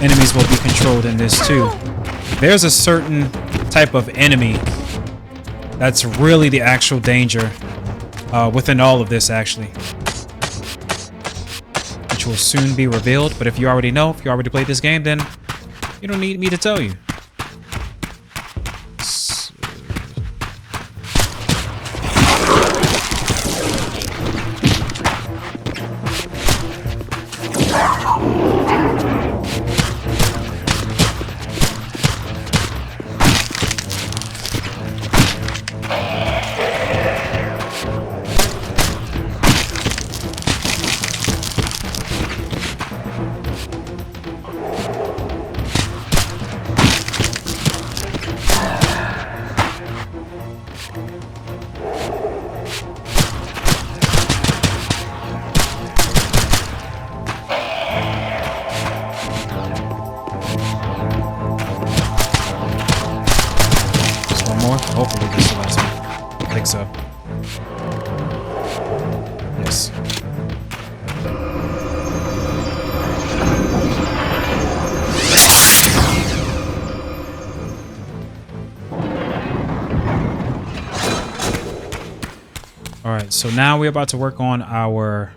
enemies will be controlled in this too. There's a certain type of enemy that's really the actual danger within all of this, actually, which will soon be revealed. But if you already know, if you already played this game, then you don't need me to tell you. Hopefully this is the last one. I think so. Yes. Alright, so now we're about to work on our,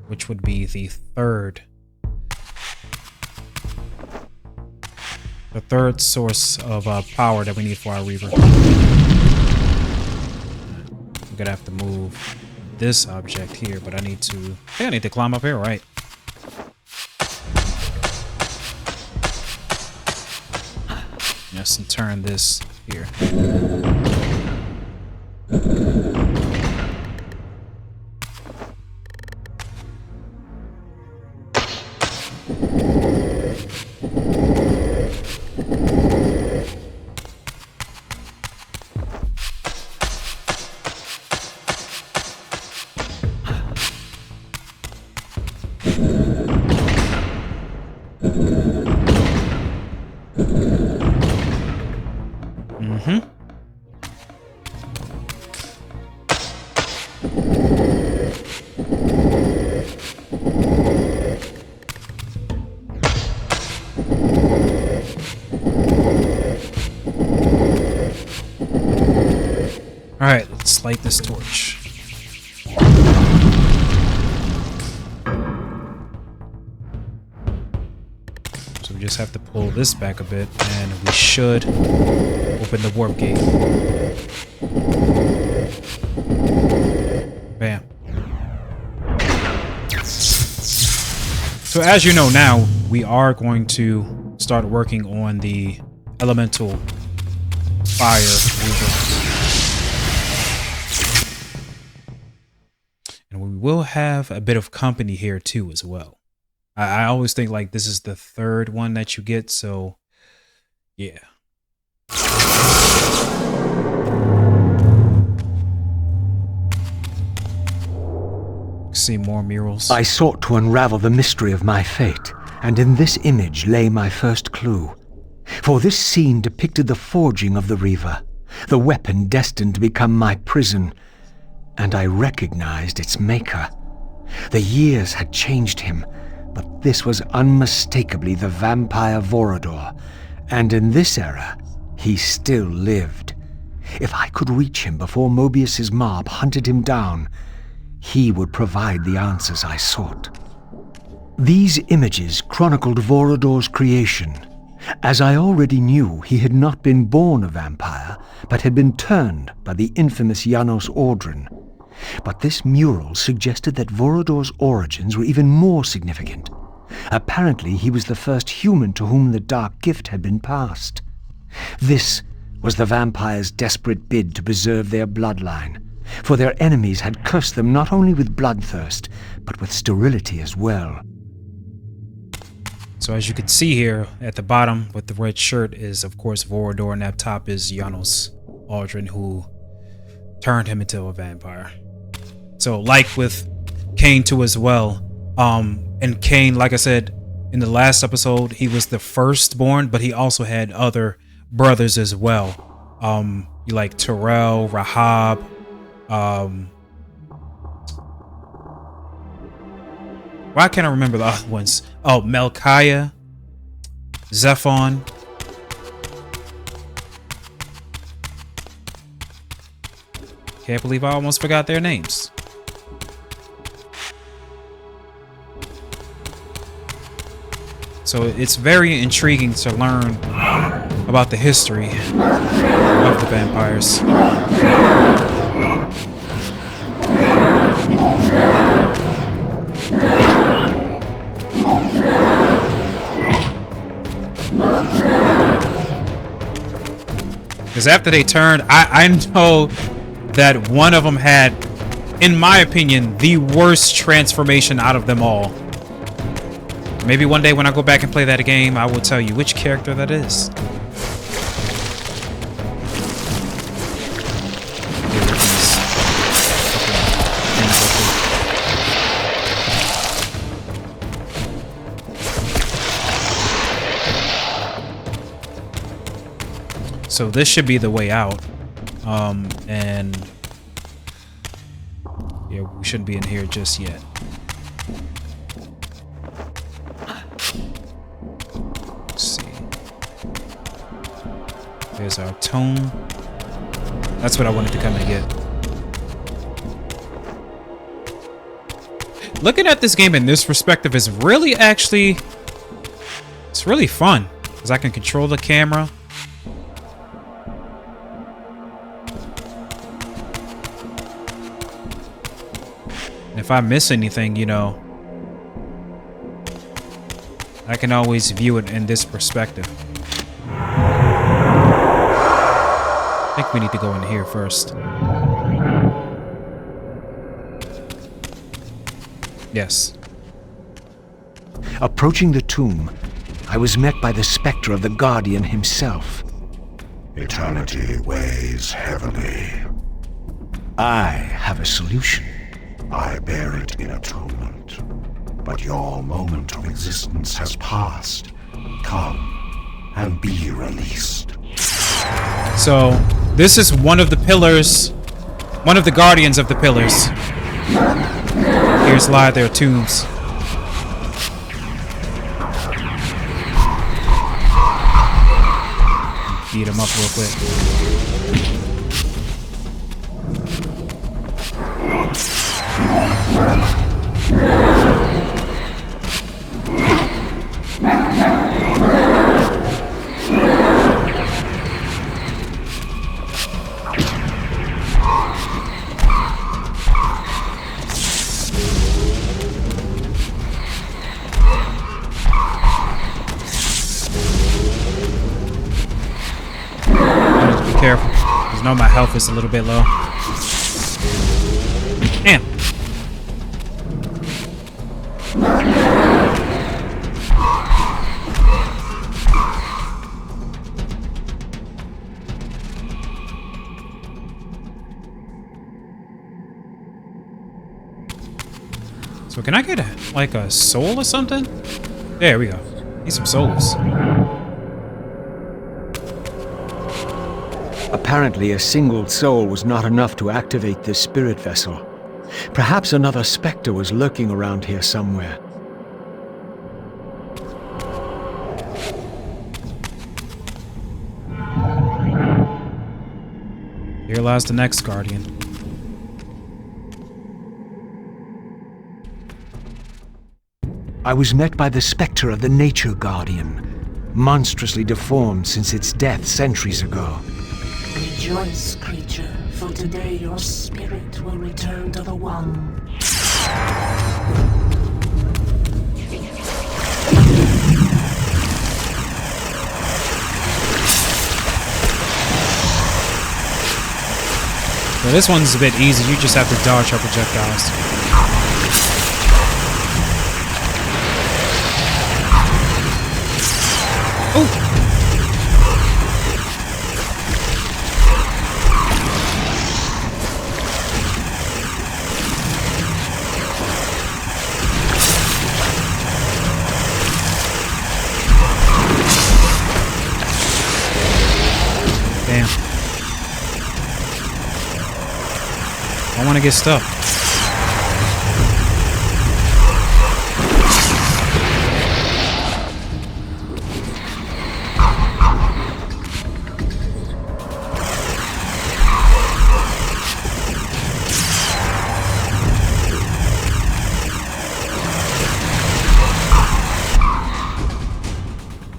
which would be the third source of power that we need for our Reaver. I'm gonna have to move this object here, but I think I need to climb up here, right? Yes, and turn this here. Alright, let's light this torch. So we just have to pull this back a bit, and we should open the warp gate. Bam. So as you know now, we are going to start working on the elemental fire reaver. And we will have a bit of company here too as well. I always think like this is the third one that you get, so yeah. See more murals. I sought to unravel the mystery of my fate, and in this image lay my first clue. For this scene depicted the forging of the Reaver, the weapon destined to become my prison, and I recognized its maker. The years had changed him, but this was unmistakably the vampire Vorador, and in this era, he still lived. If I could reach him before Mobius's mob hunted him down, he would provide the answers I sought. These images chronicled Vorador's creation. As I already knew, he had not been born a vampire, but had been turned by the infamous Janos Audron. But this mural suggested that Vorador's origins were even more significant. Apparently, he was the first human to whom the dark gift had been passed. This was the vampires' desperate bid to preserve their bloodline, for their enemies had cursed them not only with bloodthirst, but with sterility as well. So as you can see here at the bottom with the red shirt is of course Vorador, and up top is Janos Audron, who turned him into a vampire. So like with Kain too as well. And Kain, like I said in the last episode, he was the firstborn, but he also had other brothers as well. Like Terrell, Rahab, why can't I remember the other ones? Oh, Melchiah, Zephon. Can't believe I almost forgot their names. So it's very intriguing to learn about the history of the vampires. Because after they turned, I know that one of them had, in my opinion, the worst transformation out of them all. Maybe one day when I go back and play that game, I will tell you which character that is. So this should be the way out. And yeah, we shouldn't be in here just yet. Let's see. There's our tome. That's what I wanted to come and get. Looking at this game in this perspective is really actually, it's really fun because I can control the camera. If I miss anything, you know, I can always view it in this perspective. I think we need to go in here first. Yes. Approaching the tomb, I was met by the specter of the Guardian himself. Eternity weighs heavily. I have a solution. I bear it in atonement. But your moment of existence has passed. Come and be released. So, this is one of the pillars, one of the guardians of the pillars. Here's lie their tombs. Beat him up real quick. careful. Because I know my health is a little bit low. Damn. So can I get like a soul or something? There we go. Need some souls. Apparently, a single soul was not enough to activate this spirit vessel. Perhaps another specter was lurking around here somewhere. Here lies the next guardian. I was met by the specter of the Nature Guardian, monstrously deformed since its death centuries ago. Rejoice, creature, for today your spirit will return to the One. So this one's a bit easy. You just have to dodge our projectiles. Oh! I want to get stuck.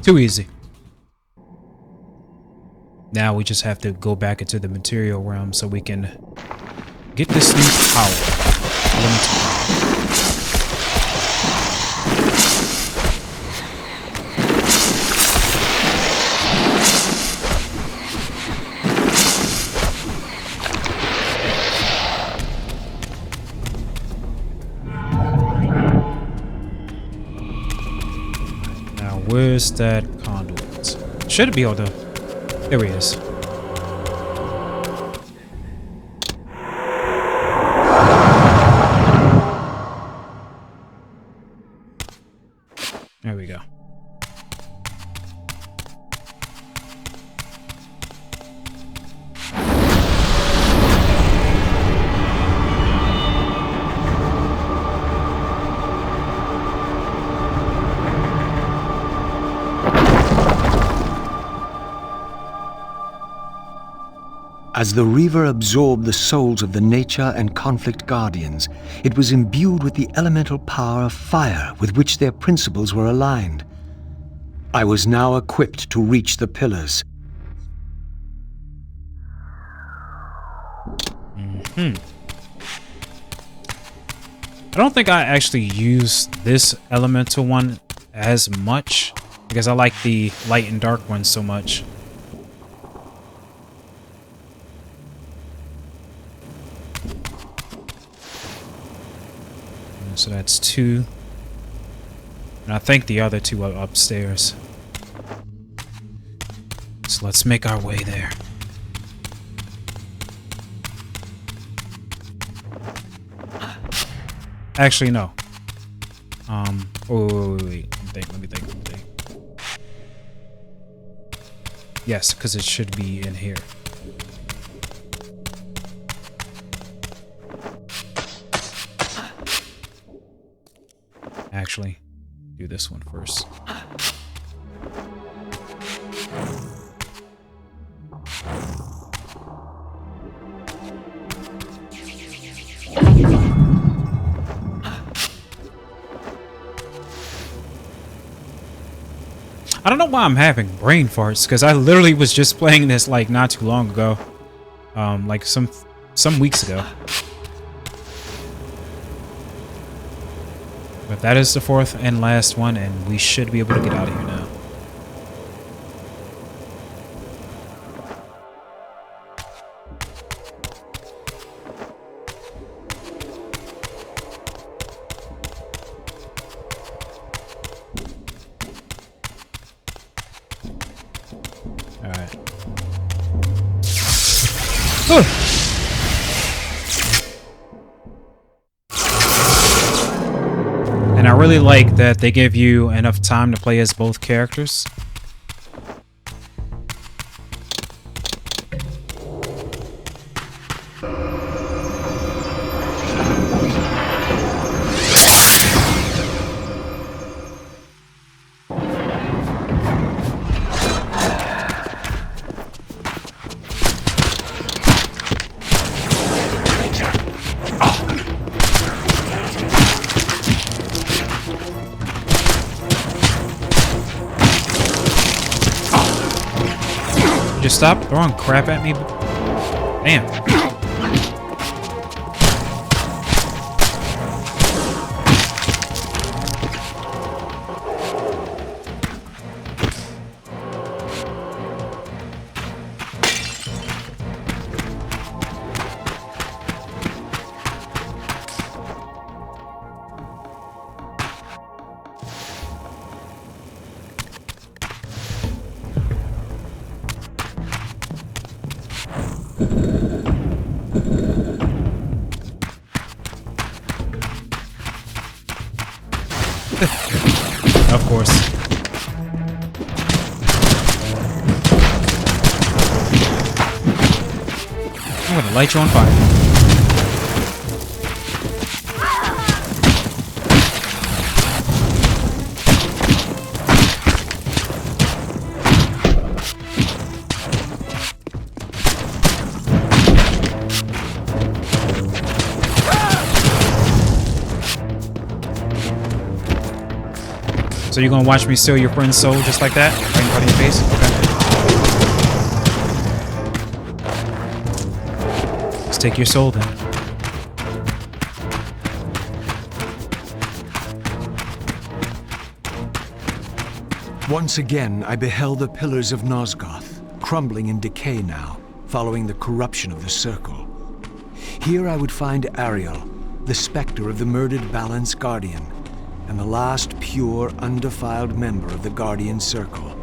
Too easy. Now we just have to go back into the material realm so we can get this new power. Limited power. Now where's that conduit? Should be able to. There he is. There we go. As the Reaver absorbed the souls of the Nature and Conflict Guardians, it was imbued with the elemental power of fire with which their principles were aligned. I was now equipped to reach the pillars. I don't think I actually use this elemental one as much because I like the light and dark one so much. So that's 2. And I think the other 2 are upstairs. So let's make our way there. Actually, no. Oh, wait. Let me think. Yes, because it should be in here. Actually, do this one first. I don't know why I'm having brain farts, because I literally was just playing this like not too long ago. Like some weeks ago. But that is the 4th and last one, and we should be able to get out of here now. Alright. And I really like that they give you enough time to play as both characters. Just stop throwing crap at me. Damn. Of course. I'm gonna light you on fire. So you're gonna watch me steal your friend's soul just like that? Right in front of your face? Okay. Let's take your soul then. Once again, I beheld the pillars of NOSGOTH, crumbling in decay now, following the corruption of the Circle. Here I would find Ariel, the specter of the murdered Balance Guardian, and the last pure, undefiled member of the Guardian Circle.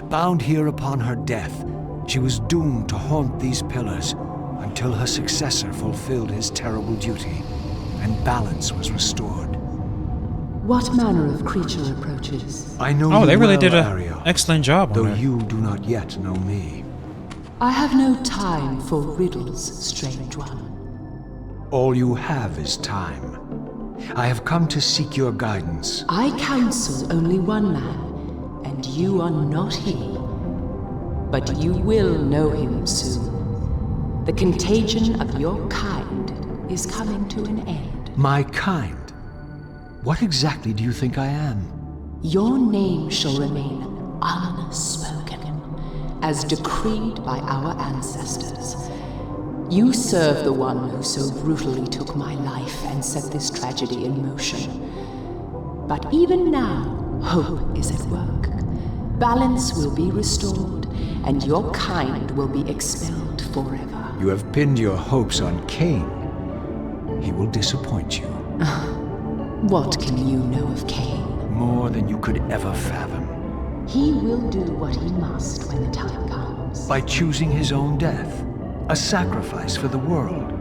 Bound here upon her death, she was doomed to haunt these pillars until her successor fulfilled his terrible duty, and balance was restored. What manner of creature approaches? I know Oh, you they really well, did an Ariel, excellent job on though that. you do not yet know me. I have no time for riddles, strange one. All you have is time. I have come to seek your guidance. I counsel only one man, and you are not he. But you will know him soon. The contagion of your kind is coming to an end. My kind? What exactly do you think I am? Your name shall remain unspoken, as decreed by our ancestors. You serve the one who so brutally took my life and set this tragedy in motion. But even now, hope is at work. Balance will be restored, and your kind will be expelled forever. You have pinned your hopes on Kain. He will disappoint you. What can you know of Kain? More than you could ever fathom. He will do what he must when the time comes. By choosing his own death. A sacrifice for the world.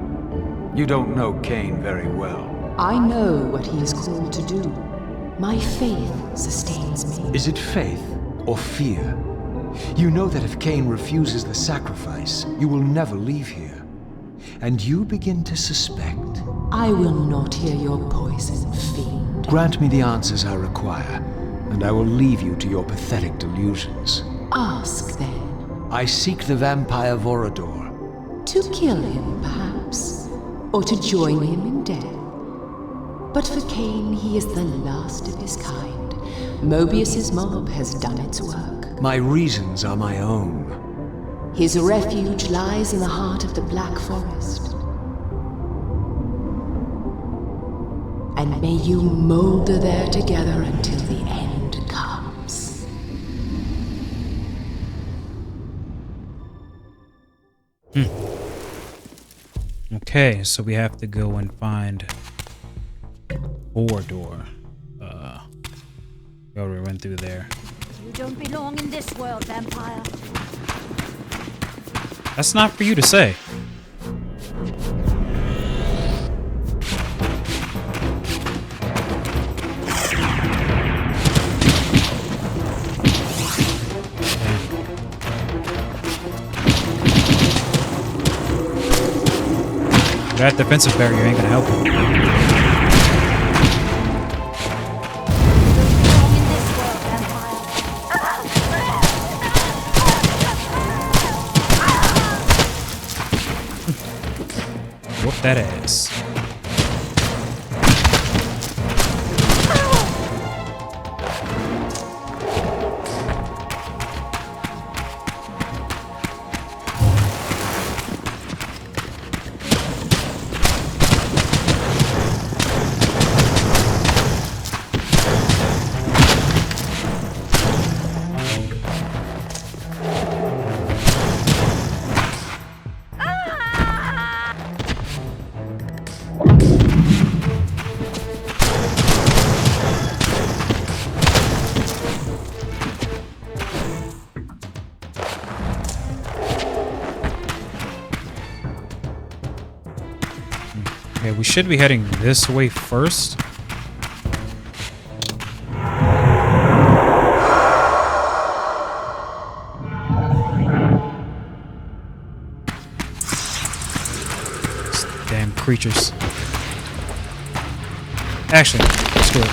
You don't know Kain very well. I know what he is called to do. My faith sustains me. Is it faith or fear? You know that if Kain refuses the sacrifice, you will never leave here. And you begin to suspect. I will not hear your poison, fiend. Grant me the answers I require, and I will leave you to your pathetic delusions. Ask then. I seek the vampire Vorador. To kill him, perhaps, or to join him in death. But for Kain, he is the last of his kind. Mobius's mob has done its work. My reasons are my own. His refuge lies in the heart of the Black Forest. And may you molder there together until the end comes. Okay, so we have to go and find Vorador. We already went through there. You don't belong in this world, vampire. That's not for you to say. That defensive barrier ain't gonna help him. Whoop that ass. Okay, we should be heading this way first. These damn creatures. Actually, screw it.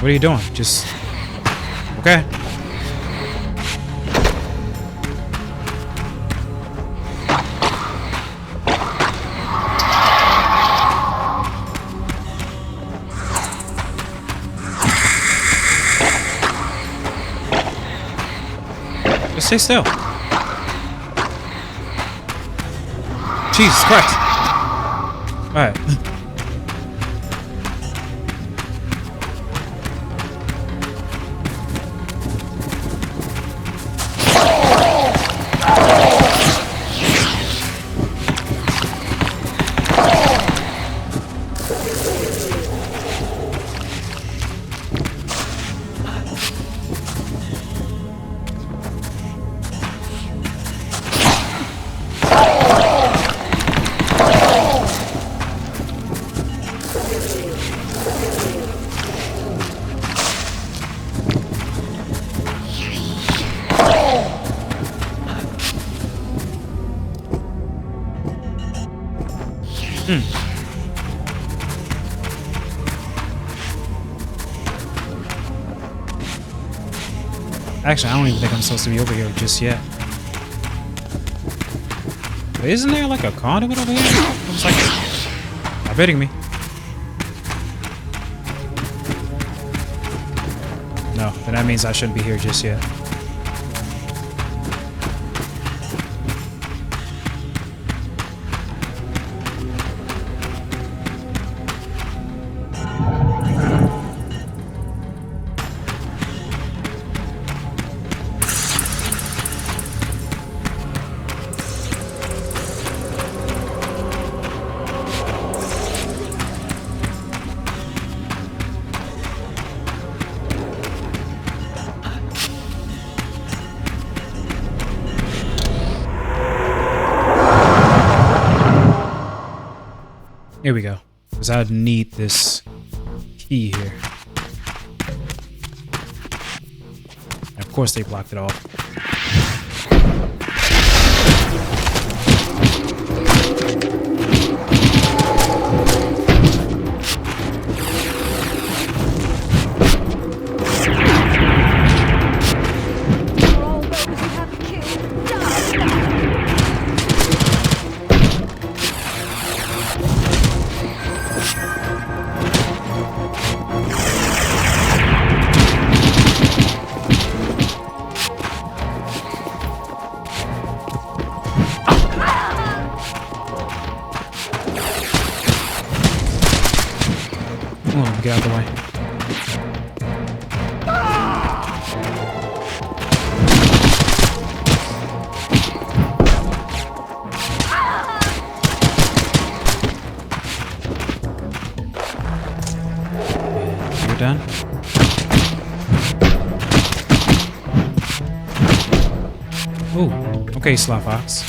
What are you doing? Just... Okay. Just stay still. Jesus Christ. Alright. Actually, I don't even think I'm supposed to be over here just yet. But isn't there like a conduit over here? It's like... Stop hitting me. No, then that means I shouldn't be here just yet. Here we go. Because I need this key here. And of course they blocked it off. Ooh, okay, Sly Fox.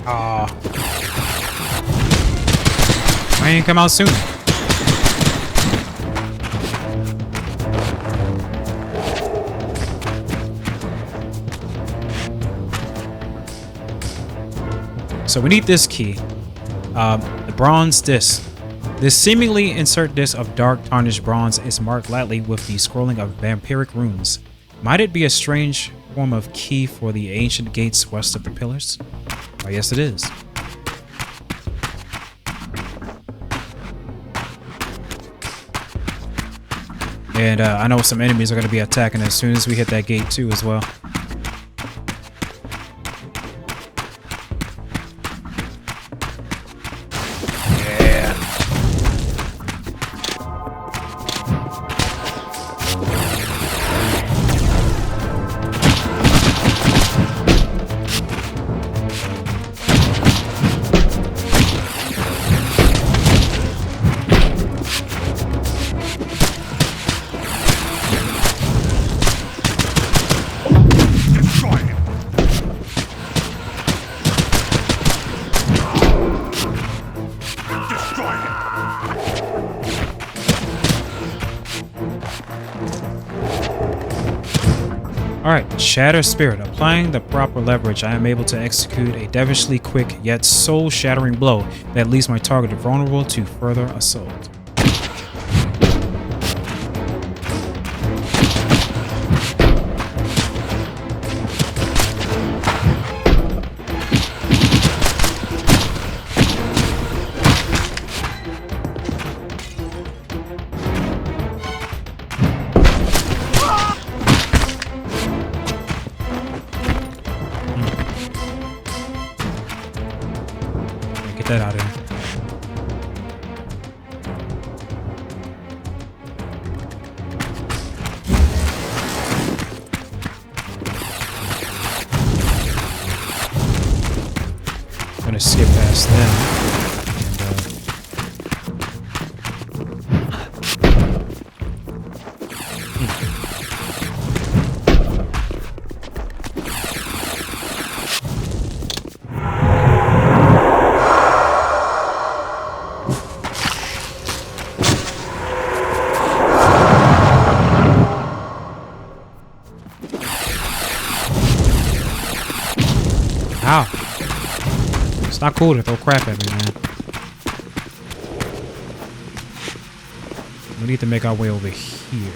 Aw. Why ain't come out soon? So we need this key. The bronze disc. This seemingly insert disc of dark tarnished bronze is marked lightly with the scrolling of vampiric runes. Might it be a strange form of key for the ancient gates west of the pillars? Why, yes it is. And I know some enemies are going to be attacking as soon as we hit that gate too as well. Alright, Shatter Spirit. Applying the proper leverage, I am able to execute a devilishly quick yet soul-shattering blow that leaves my target vulnerable to further assault. That out of here. I'm gonna skip past them. Ow. It's not cool to throw crap at me, man. We need to make our way over here.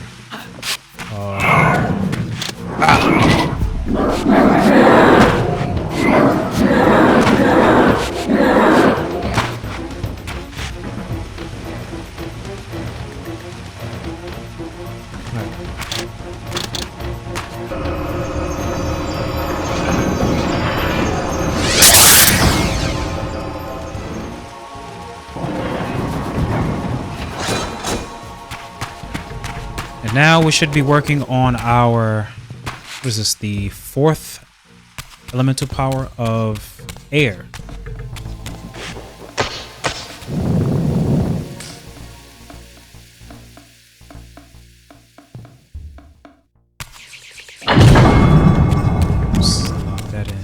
Now we should be working on our, what is this, the fourth elemental power of air. Let's lock that in.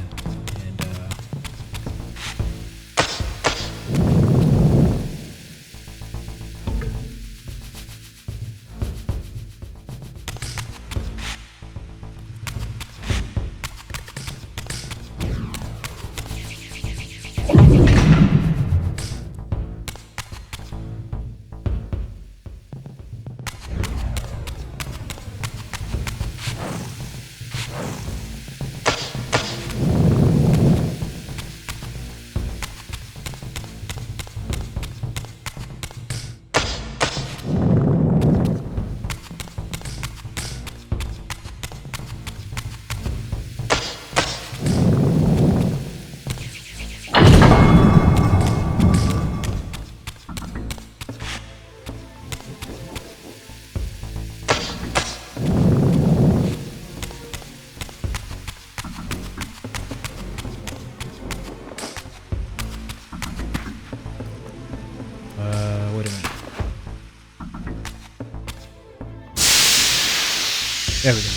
There we go.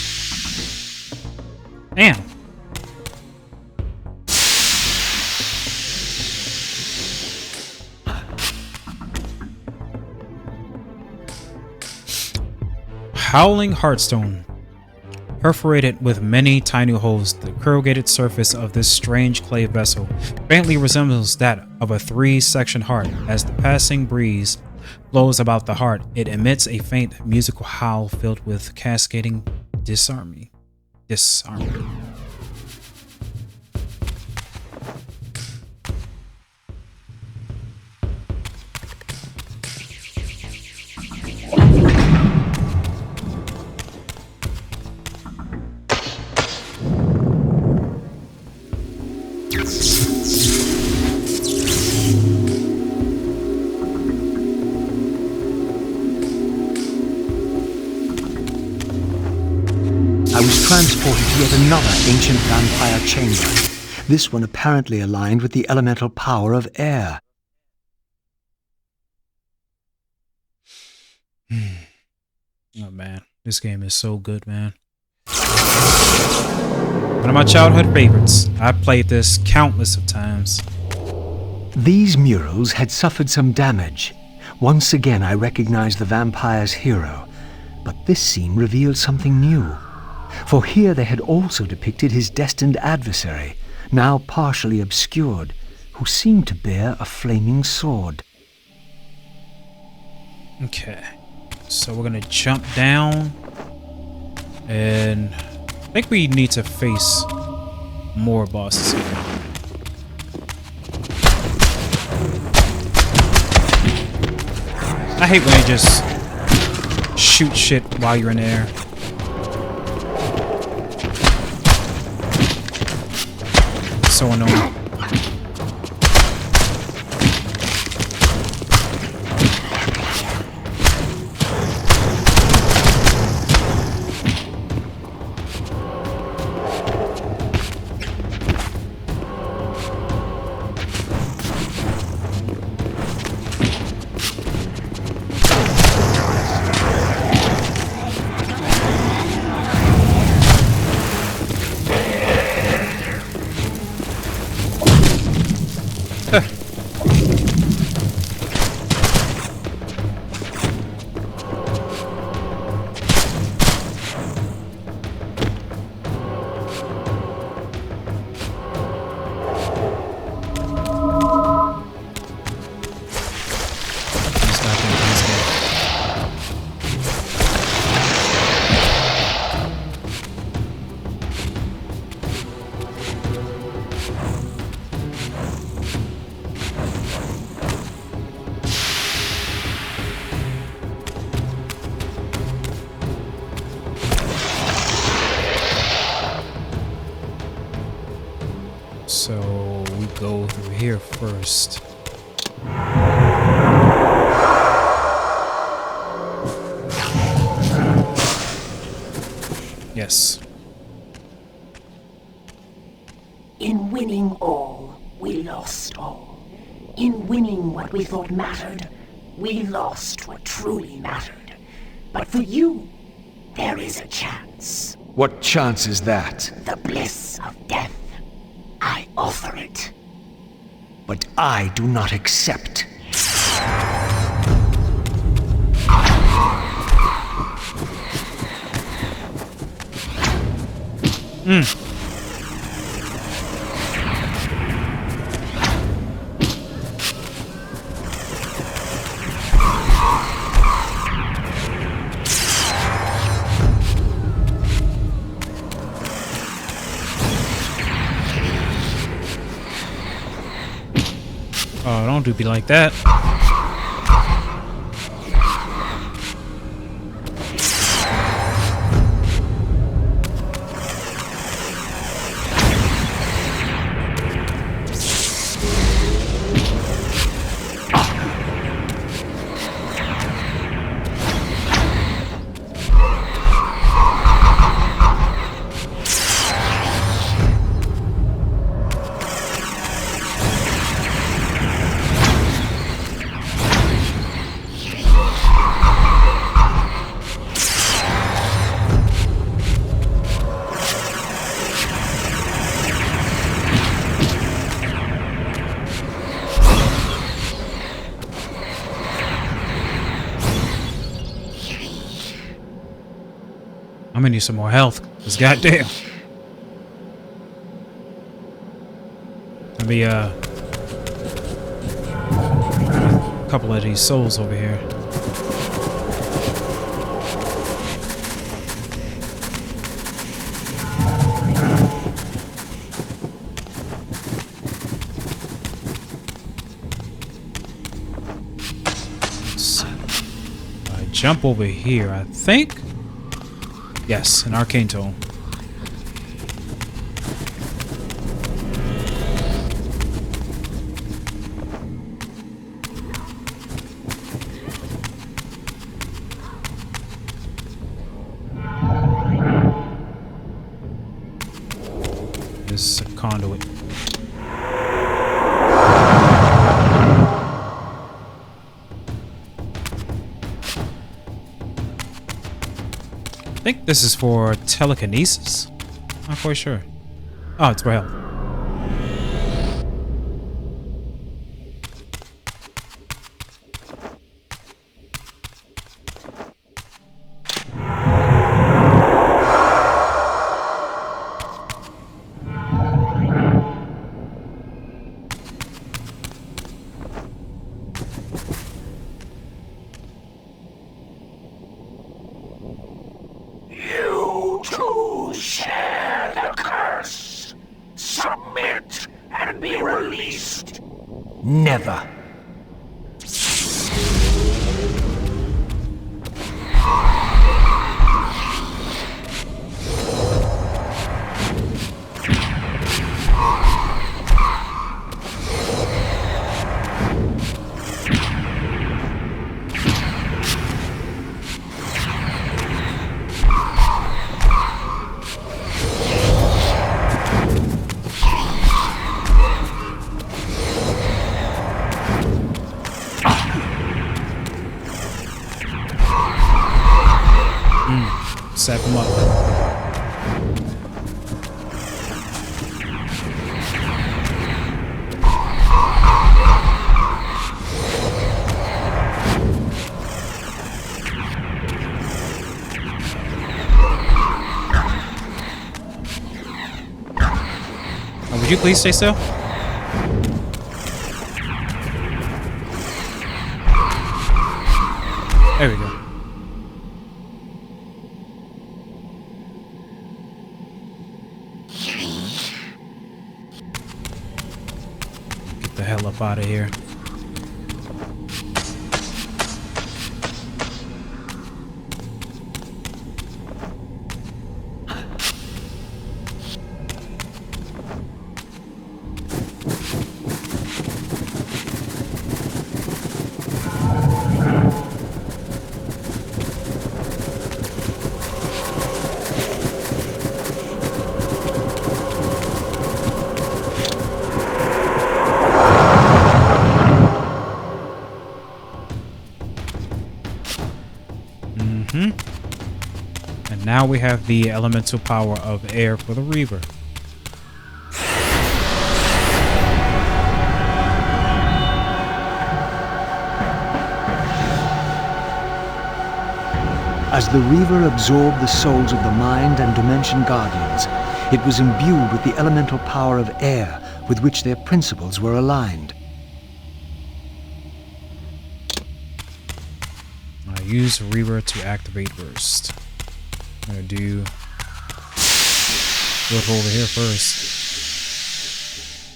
Damn. Howling Heartstone. Perforated with many tiny holes, the corrugated surface of this strange clay vessel faintly resembles that of a 3-section heart. As the passing breeze blows about the heart, it emits a faint musical howl filled with cascading disarming. I was transported to yet another ancient vampire chamber, this one apparently aligned with the elemental power of air. Oh man, this game is so good, man. One of my childhood favorites. I played this countless of times. These murals had suffered some damage. Once again I recognized the vampire's hero, but this scene revealed something new. For here they had also depicted his destined adversary, now partially obscured, who seemed to bear a flaming sword. Okay, so we're gonna jump down, and I think we need to face more bosses here. I hate when they just shoot shit while you're in the air. So annoying. So we go through here first. Yes. In winning all, we lost all. In winning what we thought mattered, we lost what truly mattered. But for you, there is a chance. What chance is that? The bliss of death. I offer it. But I do not accept. Oh, don't do me like that. I'm gonna need some more health. Cause goddamn. Let me a couple of these souls over here. Jump over here, I think. Yes, an arcane tome. This is a conduit. I think this is for telekinesis. Not quite sure. Oh, it's for health. Share the curse. Submit and be released. Never. Sap him up. Would you please stay still? There we go. Get the hell up out of here. And now we have the elemental power of air for the Reaver. As the Reaver absorbed the souls of the Mind and Dimension Guardians, it was imbued with the elemental power of air with which their principles were aligned. I use Reaver to activate burst. I'm gonna do look over here first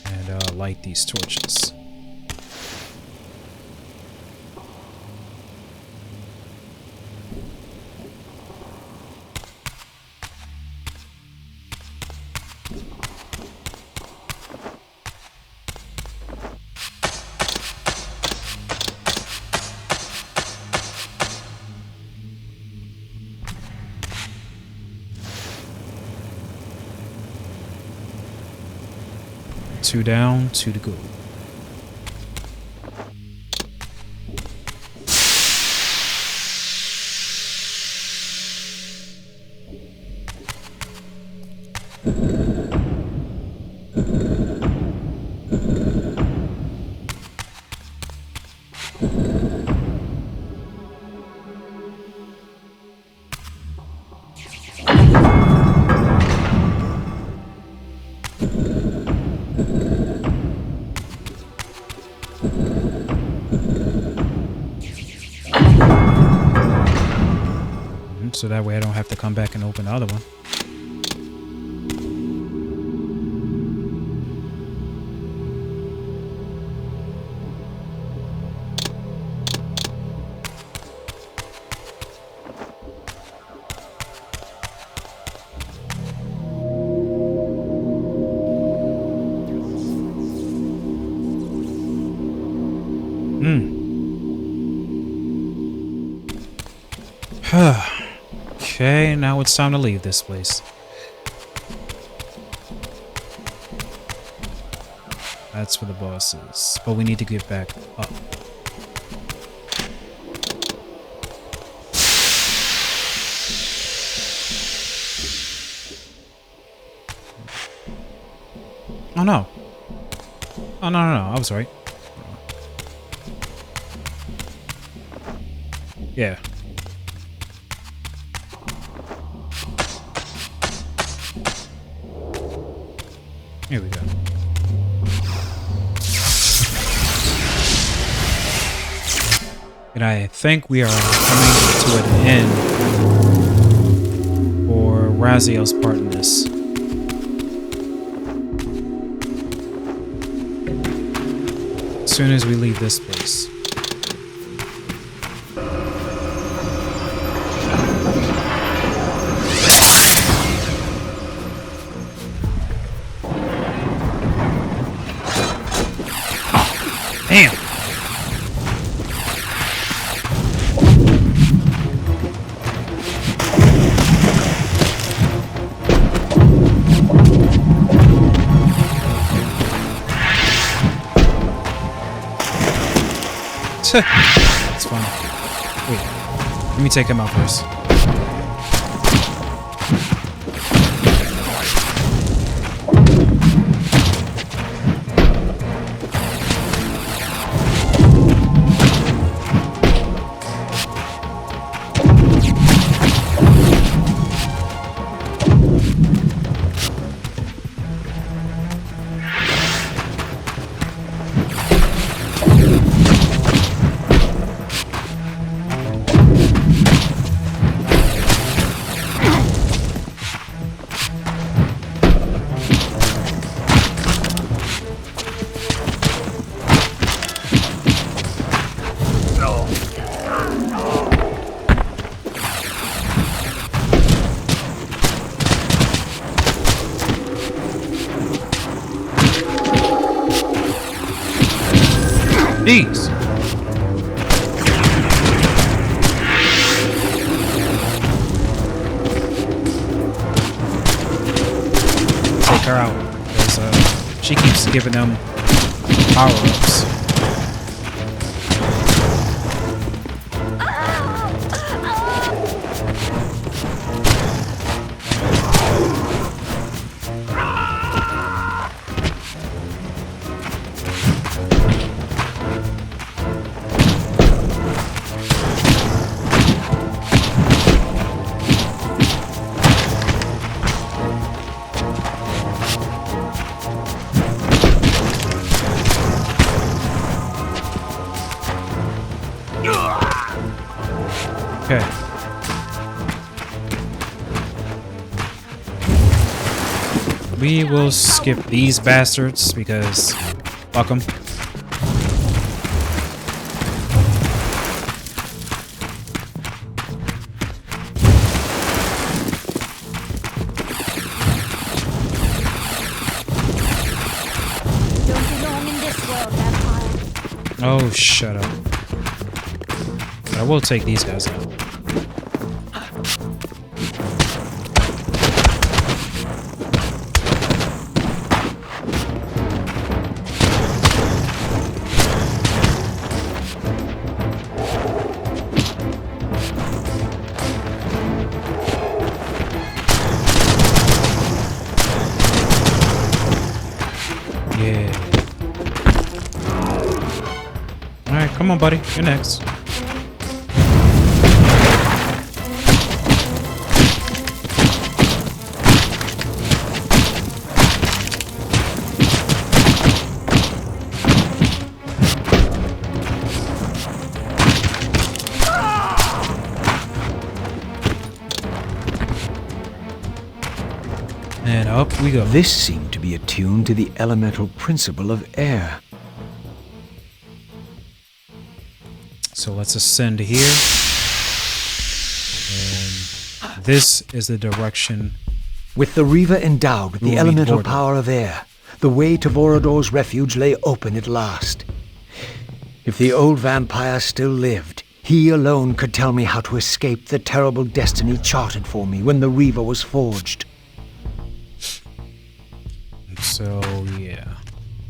and light these torches. Two down, two to go. so that way I don't have to come back and open the other one. Okay, now it's time to leave this place. That's for the bosses, but we need to get back up. Oh no. Oh no, I was right. Yeah. Here we go. And I think we are coming to an end for Raziel's part in this. As soon as we leave this place. Damn! It's fine. Wait, let me take him out first. Jeez. Take her out, because she keeps giving them power-ups. Okay. We will skip these bastards because fuck them. Don't belong in this world, vampire. Oh, shut up. But I will take these guys out. Yeah. Alright, come on, buddy. You're next. And up we go. This seemed to be attuned to the elemental principle of air. So let's ascend here. And this is the direction. With the Reaver endowed with the We'll meet elemental Vorador. power of air, the way to Vorador's refuge lay open at last. If the old vampire still lived, he alone could tell me how to escape the terrible destiny charted for me when the Reaver was forged. So, yeah.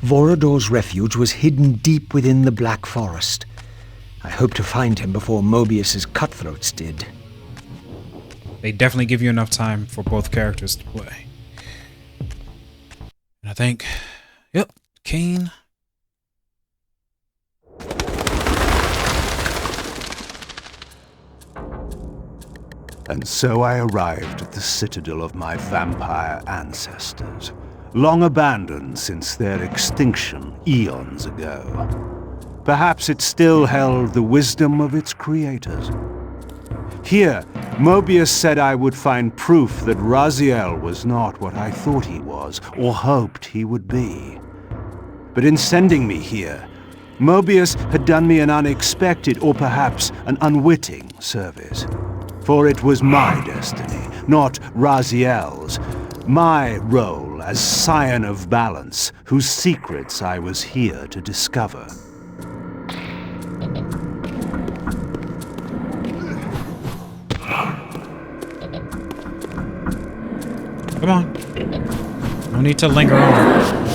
Vorador's refuge was hidden deep within the Black Forest. I hope to find him before Mobius's cutthroats did. They definitely give you enough time for both characters to play. And I think, yep, Kain. And so I arrived at the citadel of my vampire ancestors, long abandoned since their extinction eons ago. Perhaps it still held the wisdom of its creators. Here, Mobius said I would find proof that Raziel was not what I thought he was, or hoped he would be. But in sending me here, Mobius had done me an unexpected, or perhaps an unwitting service. For it was my destiny, not Raziel's, my role as Scion of Balance, whose secrets I was here to discover. Come on. No need to linger on.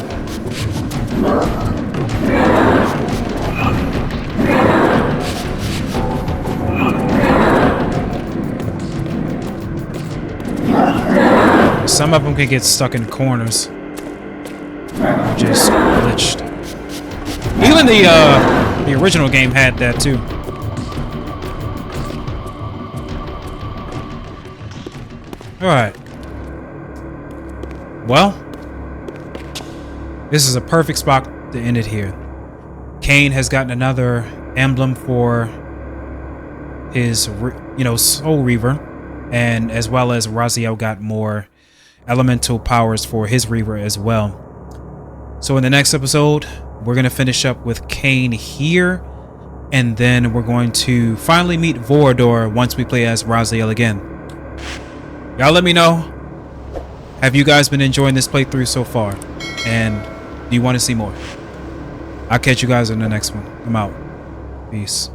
Some of them can get stuck in corners. Just glitched. Even the original game had that too. Alright. Well, this is a perfect spot to end it here. Kain has gotten another emblem for his, Soul Reaver, and as well as Raziel got more elemental powers for his Reaver as well. So in the next episode, we're going to finish up with Kain here, and then we're going to finally meet Vorador once we play as Raziel again. Y'all let me know. Have you guys been enjoying this playthrough so far? And do you want to see more? I'll catch you guys in the next one. I'm out. Peace.